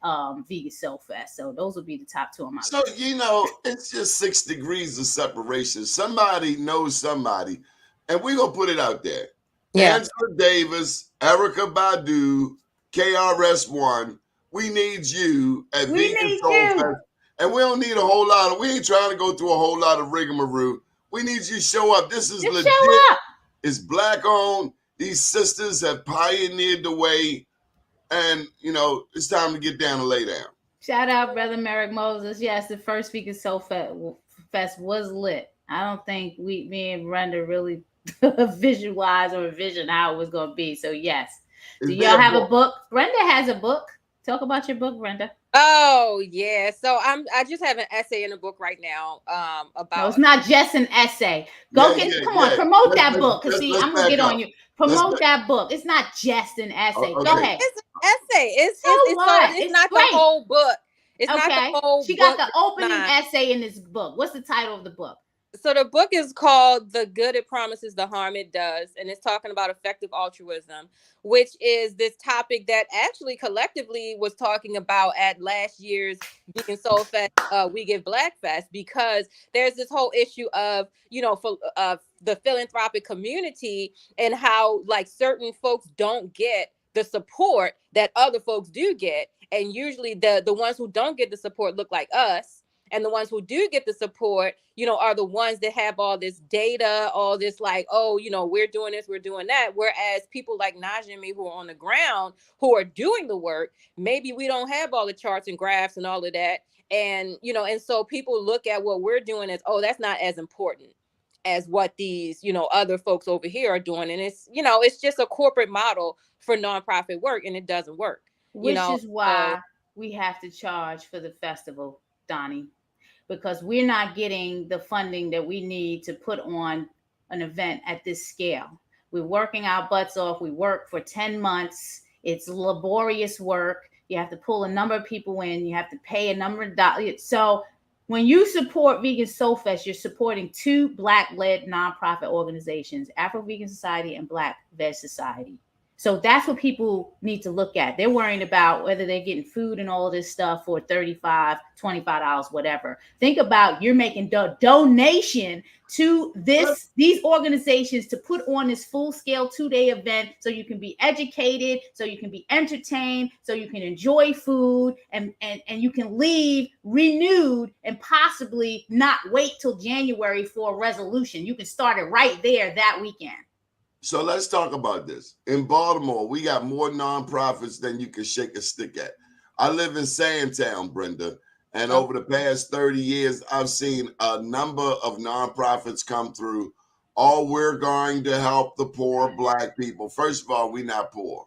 Vegan SoulFest. So those would be the top two on my list. So, you know, it's just 6 degrees of separation. Somebody knows somebody, and we're going to put it out there. Yeah. Angela Davis, Erykah Badu, KRS-One, we need you at Vegan SoulFest. And we don't need a whole lot we ain't trying to go through a whole lot of rigmarole. We need you to show up. This is legit. It's Black owned. These sisters have pioneered the way. And, you know, it's time to get down and lay down. Shout out, Brother Merrick Moses. Yes, the first Vegan Soul Fest was lit. I don't think me and Brenda really visualized or envisioned how it was going to be. So, yes. Do y'all have a book? Brenda has a book. Talk about your book, Brenda. Oh, yeah. So I just have an essay in a book right now about. No, it's not just an essay. Come on, promote that book. Because, see, I'm going to get on you. Promote that book. It's not just an essay. Okay. Go ahead. It's an essay. It's not the whole book. It's not the whole book. She got the opening essay in this book. What's the title of the book? So the book is called The Good It Promises, the Harm It Does. And it's talking about effective altruism, which is this topic that actually collectively was talking about at last year's Vegan Soul Fest, We Give Black Fest, because there's this whole issue of, you know, for the philanthropic community and how like certain folks don't get the support that other folks do get. And usually the ones who don't get the support look like us. And the ones who do get the support, you know, are the ones that have all this data, all this like, oh, you know, we're doing this, we're doing that. Whereas people like Najee and me who are on the ground, who are doing the work, maybe we don't have all the charts and graphs and all of that. And, you know, and so people look at what we're doing as, oh, that's not as important as what these, you know, other folks over here are doing. And it's, you know, it's just a corporate model for nonprofit work, and it doesn't work. Which is why we have to charge for the festival, Donnie, because we're not getting the funding that we need to put on an event at this scale. We're working our butts off. We work for 10 months. It's laborious work. You have to pull a number of people in. You have to pay a number of dollars. So when you support Vegan SoulFest, you're supporting two Black-led nonprofit organizations, Afro Vegan Society and Black Veg Society. So that's what people need to look at. They're worrying about whether they're getting food and all of this stuff for $35, $25, whatever. Think about you're making donation to these organizations to put on this full-scale 2-day event so you can be educated, so you can be entertained, so you can enjoy food, and you can leave renewed and possibly not wait till January for a resolution. You can start it right there that weekend. So let's talk about this. In Baltimore, we got more nonprofits than you can shake a stick at. I live in Sandtown, Brenda, and over the past 30 years, I've seen a number of nonprofits come through. All we're going to help the poor Black people. First of all, we're not poor.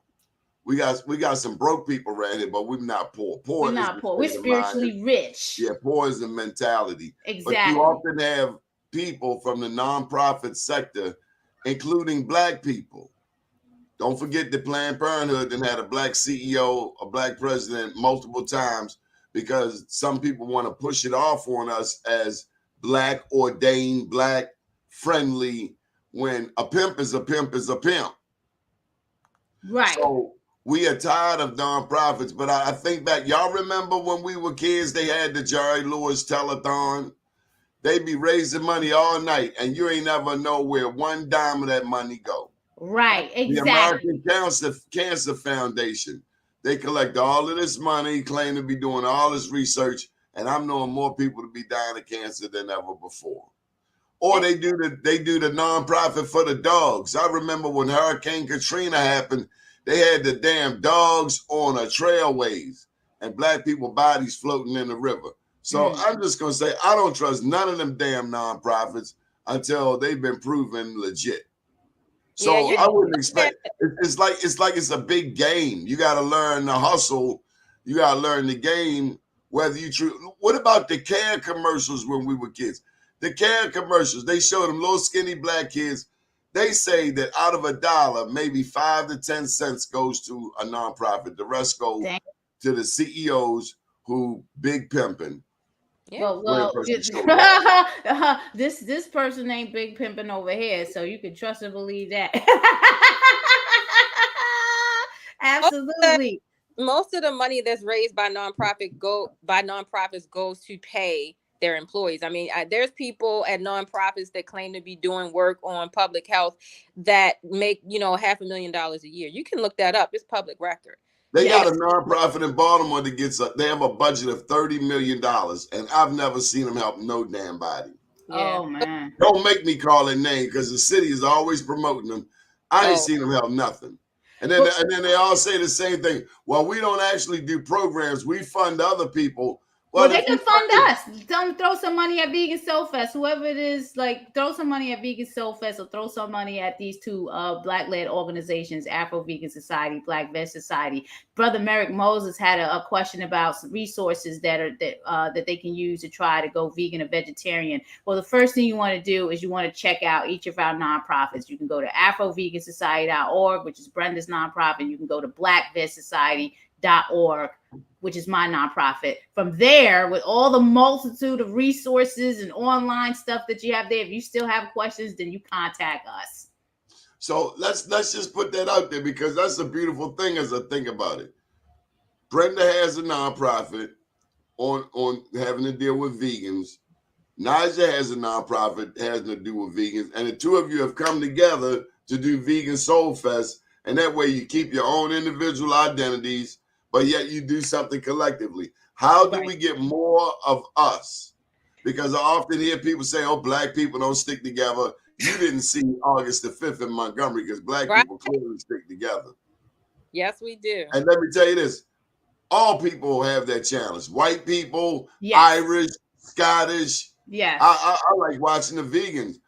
We got some broke people around here, but we're not poor. We're not poor. We're spiritually rich. Yeah, poor is the mentality. Exactly. But you often have people from the nonprofit sector, including Black people. Don't forget that Planned Parenthood then had a Black CEO, a Black president multiple times, because some people want to push it off on us as Black ordained, Black friendly, when a pimp is a pimp is a pimp. Right. So we are tired of nonprofits, but I think back, y'all remember when we were kids, they had the Jerry Lewis telethon? They be raising money all night, and you ain't never know where one dime of that money go. Right, exactly. The American Cancer Foundation, they collect all of this money, claim to be doing all this research, and I'm knowing more people to be dying of cancer than ever before. Or they do the nonprofit for the dogs. I remember when Hurricane Katrina happened, they had the damn dogs on a trailways and Black people bodies floating in the river. So I'm just going to say, I don't trust none of them damn nonprofits until they've been proven legit. So I wouldn't expect, it's like it's a big game. You got to learn the hustle. You got to learn the game, whether you what about the care commercials when we were kids? The care commercials, they show them little skinny Black kids. They say that out of $1, maybe 5 to 10 cents goes to a nonprofit. The rest goes to the CEOs who big pimping. Yeah. Well, this person ain't big pimping over here, so you can trust and believe that. Absolutely. Most of the money that's raised by nonprofits goes to pay their employees. I mean, there's people at nonprofits that claim to be doing work on public health that make, $500,000 a year. You can look that up. It's public record. They got a nonprofit in Baltimore that they have a budget of $30 million, and I've never seen them help no damn body. Yeah. Oh, man. Don't make me call their name because the city is always promoting them. I ain't seen them help nothing. And then they all say the same thing. Well, we don't actually do programs. We fund other people. Well, they can fund us. Throw some money at Vegan SoulFest. Whoever it is, throw some money at Vegan SoulFest or throw some money at these two Black-led organizations, Afro Vegan Society, Black Veg Society. Brother Merrick Moses had a question about some resources that they can use to try to go vegan or vegetarian. Well, the first thing you want to do is you want to check out each of our nonprofits. You can go to AfroVeganSociety.org, which is Brenda's nonprofit. You can go to BlackVegSociety.org, which is my nonprofit. From there, with all the multitude of resources and online stuff that you have there, if you still have questions, then you contact us. So let's just put that out there, because that's a beautiful thing as I think about it. Brenda has a nonprofit on having to deal with vegans. Naja has a nonprofit having to do with vegans. And the two of you have come together to do Vegan SoulFest. And that way you keep your own individual identities, but yet you do something collectively. How do we get more of us because I often hear people say, "Oh, black people don't stick together." You didn't see August the 5th in Montgomery because black Right. people clearly stick together. Yes, we do. And let me tell you this: all people have that challenge. White people, Yes. Irish, Scottish. Yes. I like watching the Vikings.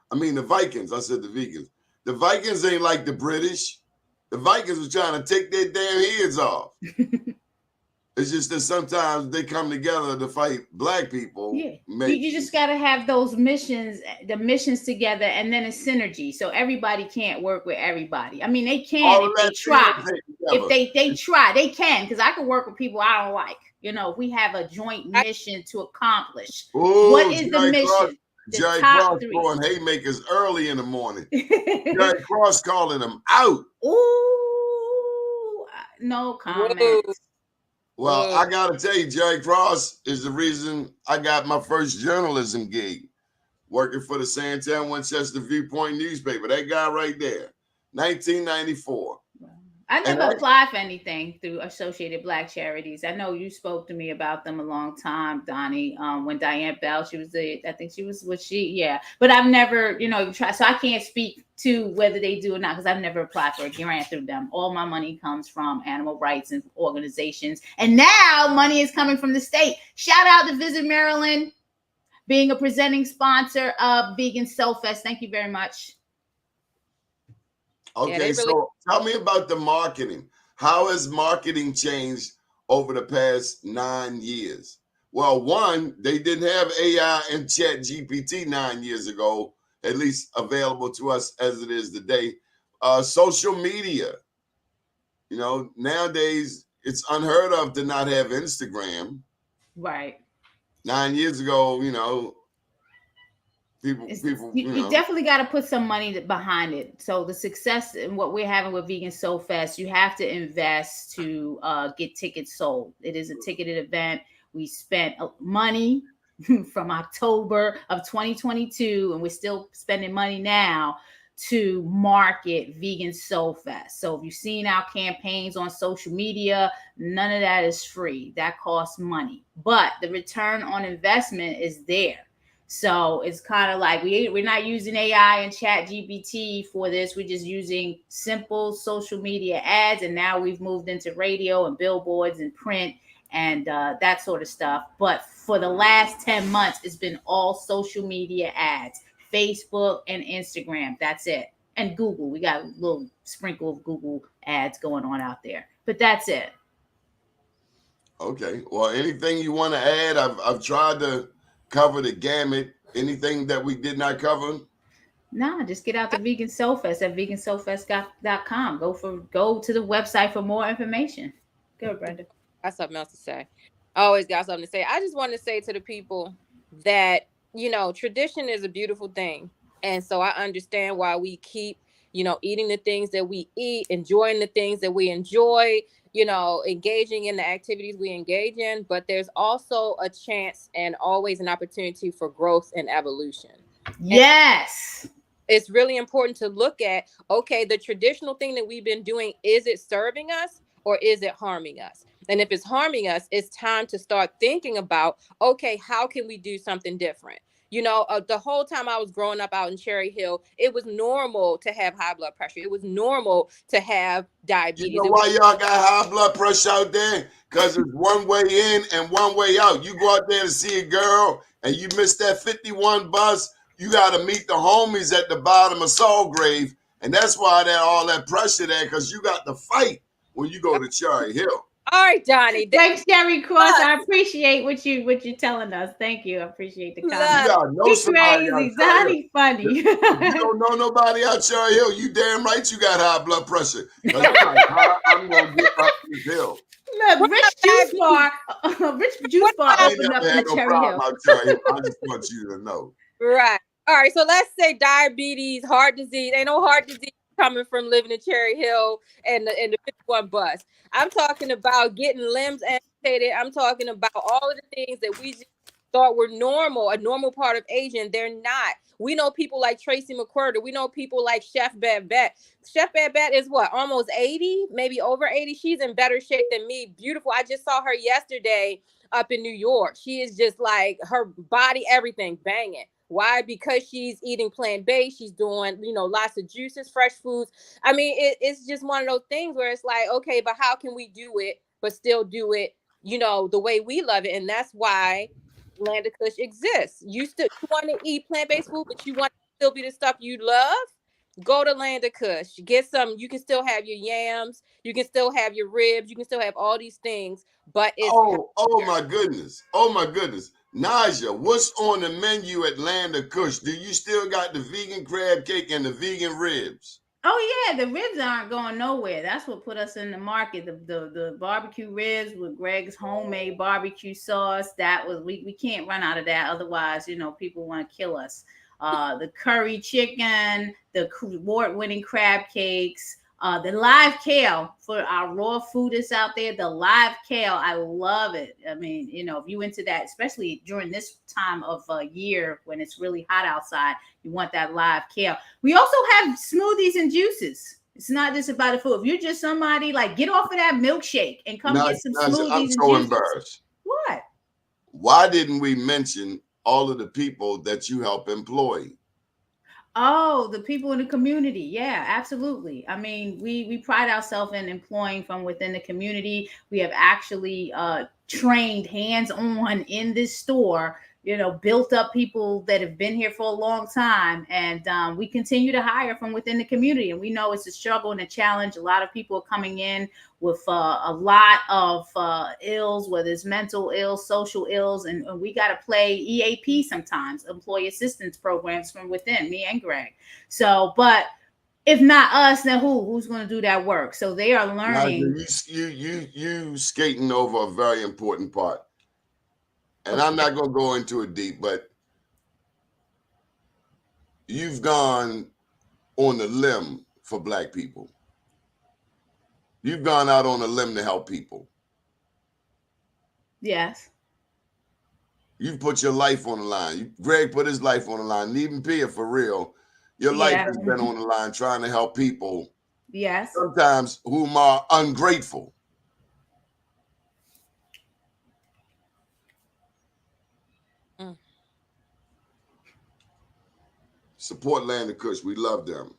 I said the vegans. The Vikings ain't like the British. The Vikings were trying to take their damn heads off. It's just that sometimes they come together to fight black people. Yeah. You just got to have those missions, the missions together, and then a synergy. So everybody can't work with everybody. I mean, they can if they try. If they try, they can. Because I can work with people I don't like. You know, we have a joint mission to accomplish. Ooh, what is the mission? Jerry Cross throwing haymakers early in the morning. Jerry Cross calling them out. Ooh, no comment. Whoa. Well, I gotta tell you, Jerry Cross is the reason I got my first journalism gig, working for the Sandtown Winchester Viewpoint newspaper. That guy right there, 1994. I never applied for anything through Associated Black Charities. I know you spoke to me about them a long time, Donnie. When Diane Bell, but I've never, tried. So I can't speak to whether they do or not because I've never applied for a grant through them. All my money comes from animal rights and organizations, and now money is coming from the state. Shout out to Visit Maryland, being a presenting sponsor of Vegan SoulFest. Thank you very much. Okay, so tell me about the marketing. How has marketing changed over the past 9 years? Well, one, they didn't have AI and Chat GPT 9 years ago, at least available to us as it is today. Social media. Nowadays, it's unheard of to not have Instagram. Right. 9 years ago, people, you definitely got to put some money behind it. So the success in what we're having with Vegan SoulFest, you have to invest to get tickets sold. It is a ticketed event. We spent money from October of 2022, and we're still spending money now to market Vegan SoulFest. So if you've seen our campaigns on social media, none of that is free. That costs money, but the return on investment is there. So it's kind of like we're not using AI and Chat GPT for this. We're just using simple social media ads. And now we've moved into radio and billboards and print and that sort of stuff. But for the last 10 months, it's been all social media ads, Facebook and Instagram. That's it. And Google. We got a little sprinkle of Google ads going on out there. But that's it. Okay. Well, anything you want to add? I've tried to cover the gamut. Anything that we did not cover? Nah, just get out to Vegan SoulFest at vegansoulfest.com. Go to the website for more information. Good, Brenda. Got something else to say. I always got something to say. I just want to say to the people that, tradition is a beautiful thing. And so I understand why we keep, eating the things that we eat, enjoying the things that we enjoy, engaging in the activities we engage in. But there's also a chance and always an opportunity for growth and evolution. Yes. And it's really important to look at, okay, the traditional thing that we've been doing, is it serving us or is it harming us? And if it's harming us, it's time to start thinking about, okay, how can we do something different? The whole time I was growing up out in Cherry Hill, it was normal to have high blood pressure. It was normal to have diabetes. You know why y'all got high blood pressure out there? Because it's one way in and one way out. You go out there to see a girl and you miss that 51 bus, you got to meet the homies at the bottom of Sawgrave. And that's why all that pressure there, because you got to fight when you go to Cherry Hill. All right, Donnie. Thanks, Jerry Cross. I appreciate what you're telling us. Thank you. I appreciate the comment. He's crazy. Donnie funny. You don't know nobody out Cherry Hill. You damn right you got high blood pressure. I'm going to get up this hill. Look, Rich Juice Bar opened up in Cherry Hill. I just want you to know. Right. All right. So let's say diabetes, heart disease. Ain't no heart disease coming from living in Cherry Hill and the 51 bus. I'm talking about getting limbs amputated. I'm talking about all of the things that we just thought were normal, a normal part of aging. They're not. We know people like Tracy McQuirter. We know people like Chef Babette. Chef Babette is what, almost 80, maybe over 80. She's in better shape than me. Beautiful. I just saw her yesterday up in New York. She is just like her body, everything banging. Why? Because she's eating plant-based. She's doing, lots of juices, fresh foods. I mean, it's just one of those things where it's like, okay, but how can we do it, but still do it, the way we love it? And that's why Land of Kush exists. You want to eat plant-based food, but you want to still be the stuff you love? Go to Land of Kush. Get some. You can still have your yams. You can still have your ribs. You can still have all these things, but it's oh my goodness. Oh my goodness. Naja, what's on the menu at Land of Kush? Do you still got the vegan crab cake and the vegan ribs? Oh yeah, the ribs aren't going nowhere. That's what put us in the market. The barbecue ribs with Greg's homemade barbecue sauce. That was we can't run out of that. Otherwise, people want to kill us. The curry chicken, the award-winning crab cakes, the live kale for our raw foodists out there. The live kale, I love it. I mean, if you into that, especially during this time of year when it's really hot outside, you want that live kale. We also have smoothies and juices. It's not just about the food. If you're just somebody like, get off of that milkshake and come get some smoothies I'm and so juices. Embarrassed. What? Why didn't we mention all of the people that you help employ? Oh, the people in the community. Yeah, absolutely. I mean, we pride ourselves in employing from within the community. We have actually trained hands-on in this store, built up people that have been here for a long time. And we continue to hire from within the community. And we know it's a struggle and a challenge. A lot of people are coming in with a lot of ills, whether it's mental ills, social ills, and we got to play EAP sometimes, employee assistance programs from within, me and Greg. So, but if not us, then who's going to do that work? So they are learning. Now, you skating over a very important part. And I'm not going to go into it deep, but you've gone on the limb for Black people. You've gone out on a limb to help people. Yes. You've put your life on the line. Greg put his life on the line. And even Pia, for real, your life has been on the line trying to help people. Yes. Sometimes whom are ungrateful. Support Land of Kush. We love them.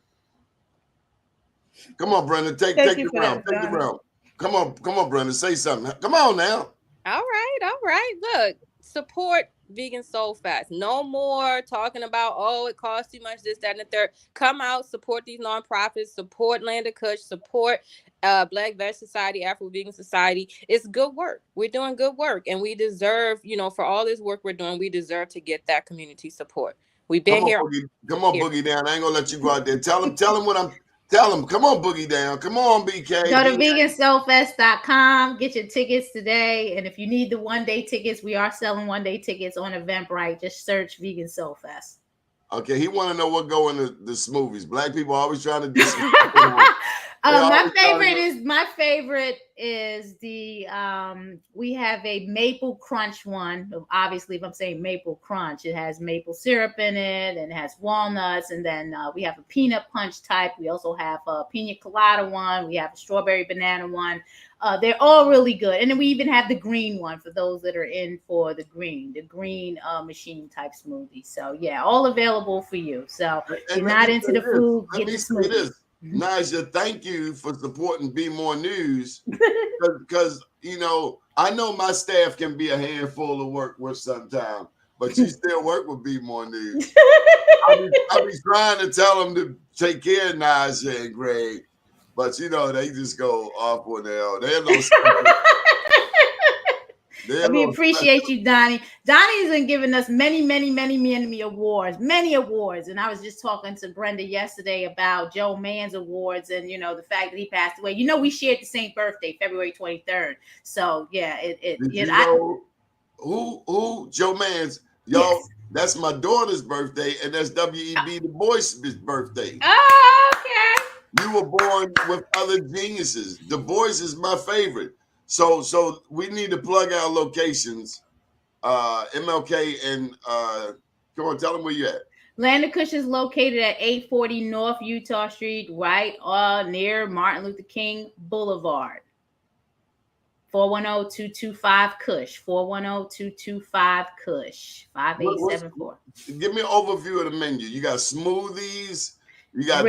Come on, Brenda. Take the round. Take the round. Come on, Brenda. Say something. Come on now. All right. Look, support Vegan SoulFest. No more talking about, it costs too much, this, that, and the third. Come out, support these nonprofits, support Land of Kush, support Black Veg Society, Afro Vegan Society. It's good work. We're doing good work, and we deserve, for all this work we're doing, we deserve to get that community support. We've been here. Come on, Boogie Down. I ain't gonna let you go out there. Tell him what I'm. Tell them. Come on, Boogie Down. Come on, BK. Go to vegansoulfest.com. Get your tickets today. And if you need the one-day tickets, we are selling one-day tickets on Eventbrite. Just search Vegan SoulFest. Okay, he want to know what go in the smoothies. Black people always trying to do. My favorite is the we have a maple crunch one. Obviously, if I'm saying maple crunch, it has maple syrup in it and it has walnuts, and then we have a peanut punch type. We also have a pina colada one. We have a strawberry banana one. They're all really good, and then we even have the green one for those that are in for the green machine type smoothie. So yeah, all available for you. So if you're not into the food, get the smoothie. Naja, thank you for supporting Be More News, because I know my staff can be a handful of work with sometimes, but you still work with Be More News. I be trying to tell them to take care of Naja and Greg, but they just go off on their own. They're no We appreciate you, Donnie. Donnie's been giving us many awards, and I was just talking to Brenda yesterday about Joe Mann's awards and the fact that he passed away. We shared the same birthday, February 23rd. So yeah, who Joe Mann's, y'all. Yes. That's my daughter's birthday, and that's W.E.B. Du Bois' birthday. Oh, okay. You were born with other geniuses. Du Bois is my favorite. So we need to plug our locations, MLK, and come on, tell them where you at. Land of Kush is located at 840 North Utah Street, right near Martin Luther King Boulevard. 410-225-KUSH. 410-225-KUSH. 5874. Give me an overview of the menu. You got smoothies. You got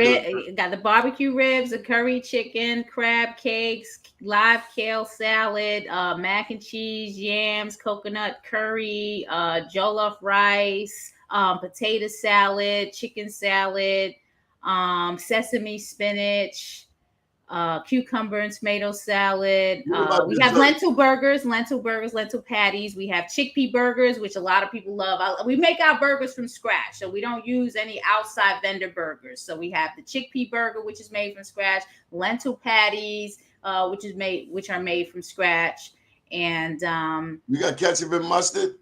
got the barbecue ribs, the curry chicken, crab cakes, live kale salad, mac and cheese, yams, coconut curry, jollof rice, potato salad, chicken salad, sesame spinach, cucumber and tomato salad. We have lentil burgers, lentil patties. We have chickpea burgers, which a lot of people love. We make our burgers from scratch, so we don't use any outside vendor burgers. So we have the chickpea burger, which is made from scratch, lentil patties, which are made from scratch, and you got ketchup and mustard.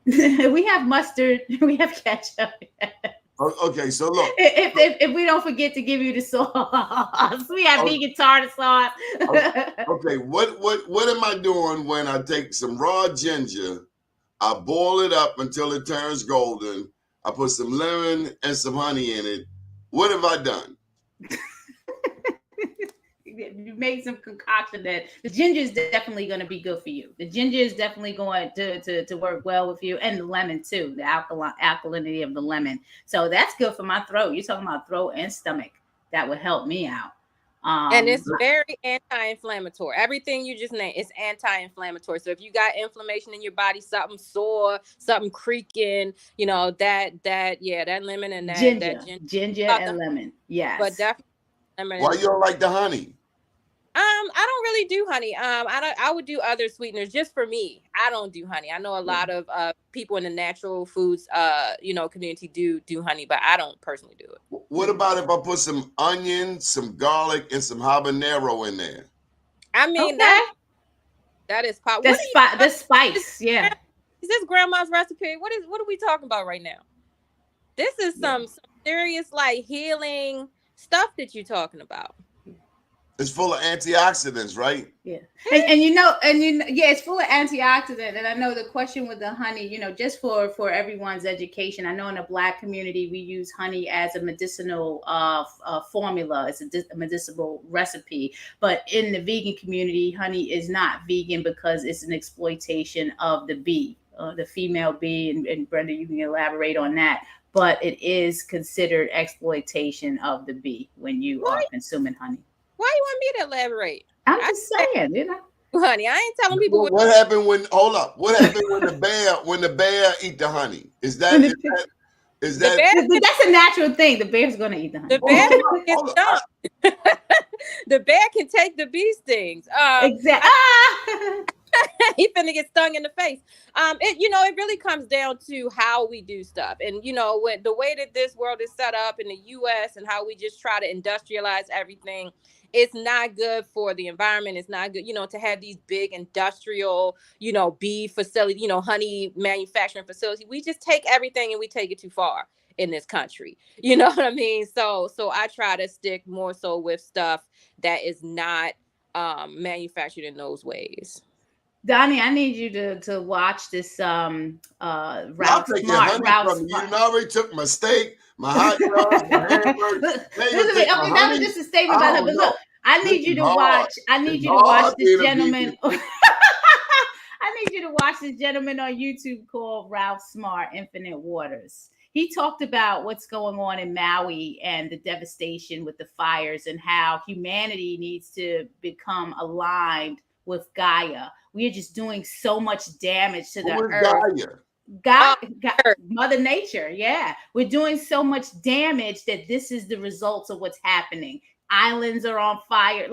We have mustard. We have ketchup. Okay, so look. If we don't forget to give you the sauce, we have vegan tartar sauce. Okay, what am I doing when I take some raw ginger, I boil it up until it turns golden, I put some lemon and some honey in it? What have I done? You made some concoction that the ginger is definitely going to be good for you. The ginger is definitely going to work well with you, and the lemon too, the alkalinity of the lemon. So that's good for my throat. You're talking about throat and stomach. That would help me out. And it's very anti-inflammatory. Everything you just named is anti-inflammatory. So if you got inflammation in your body, something sore, something creaking, that lemon and that ginger and lemon. Yes. But definitely lemon. Why you don't like the honey? I don't really do honey. I would do other sweeteners just for me. I don't do honey. I know a lot of people in the natural foods, community do honey, but I don't personally do it. What about if I put some onion, some garlic, and some habanero in there? I mean, that is pop. The spice, yeah. Is this grandma's recipe? What are we talking about right now? This is some serious healing stuff that you're talking about. It's full of antioxidants, right? Yeah. And it's full of antioxidant. And I know the question with the honey, just for everyone's education, I know in the Black community, we use honey as a medicinal formula. It's a medicinal recipe. But in the vegan community, honey is not vegan because it's an exploitation of the bee, the female bee. And Brenda, you can elaborate on that. But it is considered exploitation of the bee when you are consuming honey. Why you want me to elaborate? I'm just saying, honey, I ain't telling people what happened when. Hold up. What happened when the bear eat the honey? Is that? That's a natural thing. The bear's gonna eat the honey. The bear gets dumb. The bear can take the bee stings. Exactly. He finna get stung in the face. It really comes down to how we do stuff, and when the way that this world is set up in the U.S. and how we just try to industrialize everything. It's not good for the environment. It's not good, to have these big industrial, bee facility, honey manufacturing facility. We just take everything and we take it too far in this country. You know what I mean? So I try to stick more so with stuff that is not manufactured in those ways. Donnie, I need you to watch this Ralph Smart. You already took my steak, my hot dog, my hamburger. That was just a statement about her. But look, I need you to watch. I need you to watch this gentleman. I need you to watch this gentleman on YouTube called Ralph Smart, Infinite Waters. He talked about what's going on in Maui and the devastation with the fires and how humanity needs to become aligned with Gaia. We are just doing so much damage to the earth. Mother Nature. Yeah. We're doing so much damage that this is the results of what's happening. Islands are on fire.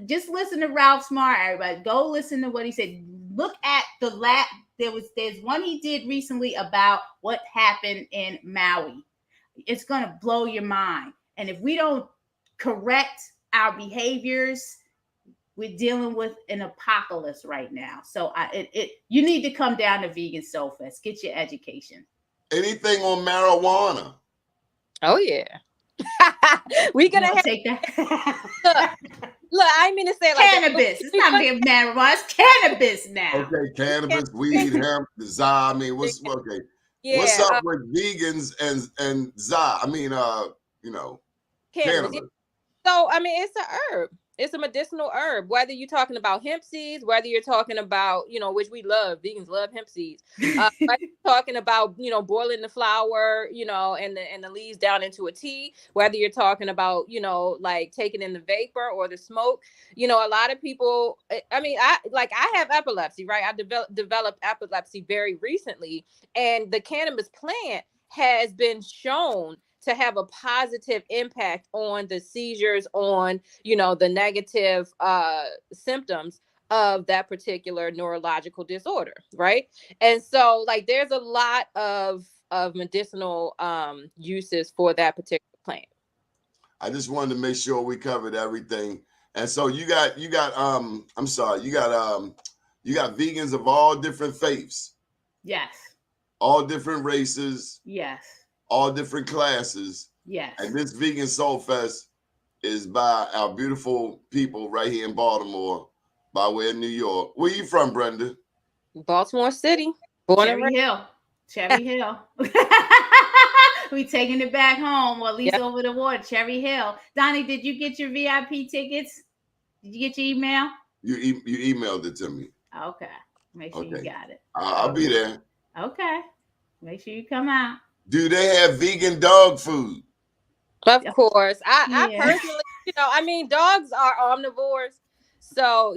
Just listen to Ralph Smart, everybody. Go listen to what he said. Look at there's one he did recently about what happened in Maui. It's going to blow your mind. And if we don't correct our behaviors, we're dealing with an apocalypse right now. So you need to come down to Vegan SoulFest. Get your education. Anything on marijuana? Oh yeah. We're gonna take that. Look, I mean to say cannabis. It's not being marijuana. It's cannabis now. Okay, cannabis, weed, hemp, za. I mean, what's okay? Yeah, what's up with vegans and za? I mean, cannabis. So I mean, it's a herb. It's a medicinal herb, whether you're talking about hemp seeds, whether you're talking about, which we love, vegans love hemp seeds. Whether you're talking about, boiling the flower, and the leaves down into a tea, whether you're talking about, like taking in the vapor or the smoke, a lot of people, I have epilepsy, right? I developed epilepsy very recently, and the cannabis plant has been shown to have a positive impact on the seizures, on, the negative symptoms of that particular neurological disorder, right? And so, like, there's a lot of medicinal uses for that particular plant. I just wanted to make sure we covered everything. And so you got vegans of all different faiths. Yes. All different races. Yes. All different classes. Yes. And this Vegan SoulFest is by our beautiful people right here in Baltimore, by way of New York. Where you from, Brenda? Baltimore City. Cherry Hill. Cherry Hill. We taking it back home, or at least over the water. Cherry Hill. Donnie, did you get your VIP tickets? Did you get your email? You emailed it to me. Okay. Make sure you got it. I'll be there. Okay. Make sure you come out. Do they have vegan dog food? Of course. I personally, dogs are omnivores. So,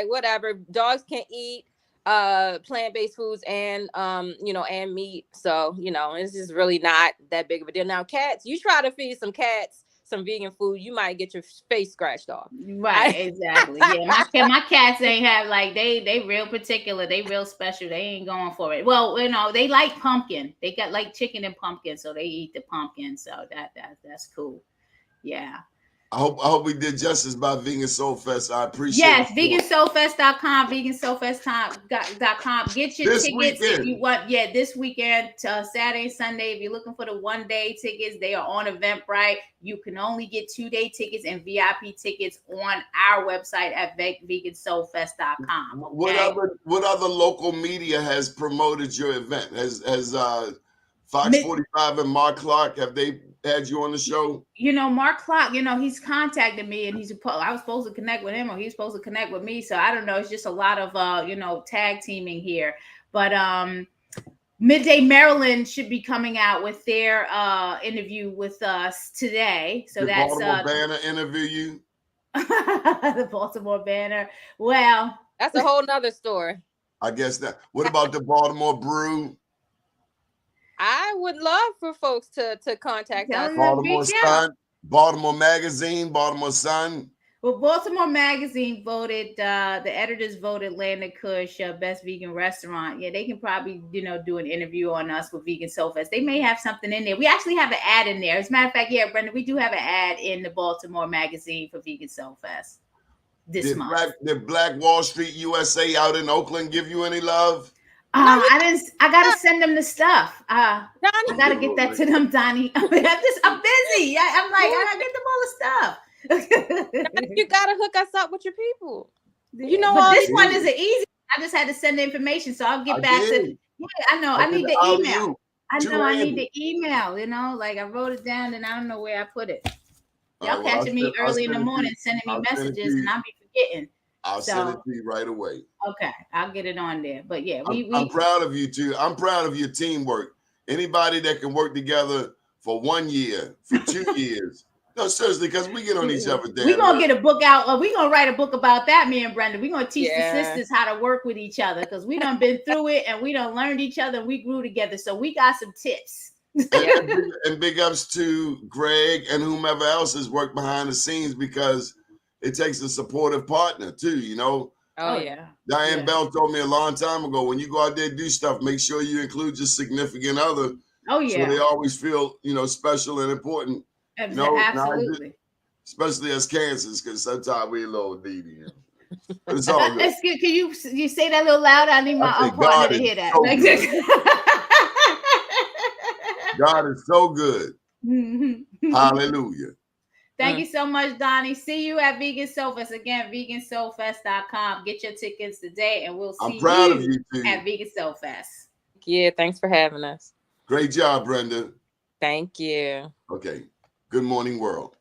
whatever. Dogs can eat plant-based foods and and meat. So, it's just really not that big of a deal. Now, cats, you try to feed some cats some vegan food, you might get your face scratched off. Right, exactly. Yeah, my cats ain't have, like, they real particular, they real special. They ain't going for it. Well, they like pumpkin. They got like chicken and pumpkin, so they eat the pumpkin. So that's cool. Yeah. I hope we did justice by Vegan SoulFest. I appreciate it. Yes, vegansoulfest.com, vegansoulfest.com. Get your tickets if you want. Yeah, this weekend, Saturday, Sunday. If you're looking for the 1-day tickets, they are on Eventbrite. You can only get 2-day tickets and VIP tickets on our website at vegansoulfest.com. Okay? What other local media has promoted your event? Has Fox 45 and Mark Clark, have they had you on the show? Mark Clark, he's contacted me, and I was supposed to connect with him, or he's supposed to connect with me. So I don't know. It's just a lot of tag teaming here. But Midday Maryland should be coming out with their interview with us today. So the that's Baltimore Banner interview you. The Baltimore Banner. Well, that's a whole nother story. I guess that. What about the Baltimore Brew? I would love for folks to contact us. Baltimore Sun, Baltimore Magazine, Baltimore Sun. Well, Baltimore Magazine voted, the editors voted Land of Kush best vegan restaurant. Yeah, they can probably, do an interview on us with Vegan SoulFest. They may have something in there. We actually have an ad in there. As a matter of fact, yeah, Brenda, we do have an ad in the Baltimore Magazine for Vegan SoulFest this month. Did Black Wall Street USA out in Oakland give you any love? I gotta send them the stuff. I gotta get that to them, Donnie. I'm busy. I'm like, I gotta get them all the stuff. You gotta hook us up with your people. But this one isn't easy. I just had to send the information, so I'll get back to. Yeah, I know. I need the email. I need the email. Like I wrote it down, and I don't know where I put it. Y'all catching me early in the morning, sending me messages, and I'll be forgetting. I'll send it to you right away. Okay, I'll get it on there. But yeah, I'm proud of you too. I'm proud of your teamwork. Anybody that can work together for 1 year, for 2 years. No, seriously, because we get on each other. We're gonna get a book out. We're gonna write a book about that, me and Brenda. We're gonna teach the sisters how to work with each other, because we done been through it, and we done learned each other, and we grew together. So we got some tips. And big ups to Greg and whomever else has worked behind the scenes, because it takes a supportive partner too, Oh yeah. Diane Bell told me a long time ago, when you go out there and do stuff, make sure you include your significant other. Oh yeah. So they always feel, special and important. Absolutely. Especially as cancers, because sometimes we're a little needy. But it's all good. Excuse, can you say that a little louder? I need my partner to hear that. So God is so good. Hallelujah. Thank you so much, Donnie. See you at Vegan SoulFest. Again, vegansoulfest.com. Get your tickets today, and we'll see you at Vegan SoulFest. Yeah, thanks for having us. Great job, Brenda. Thank you. Okay. Good morning, world.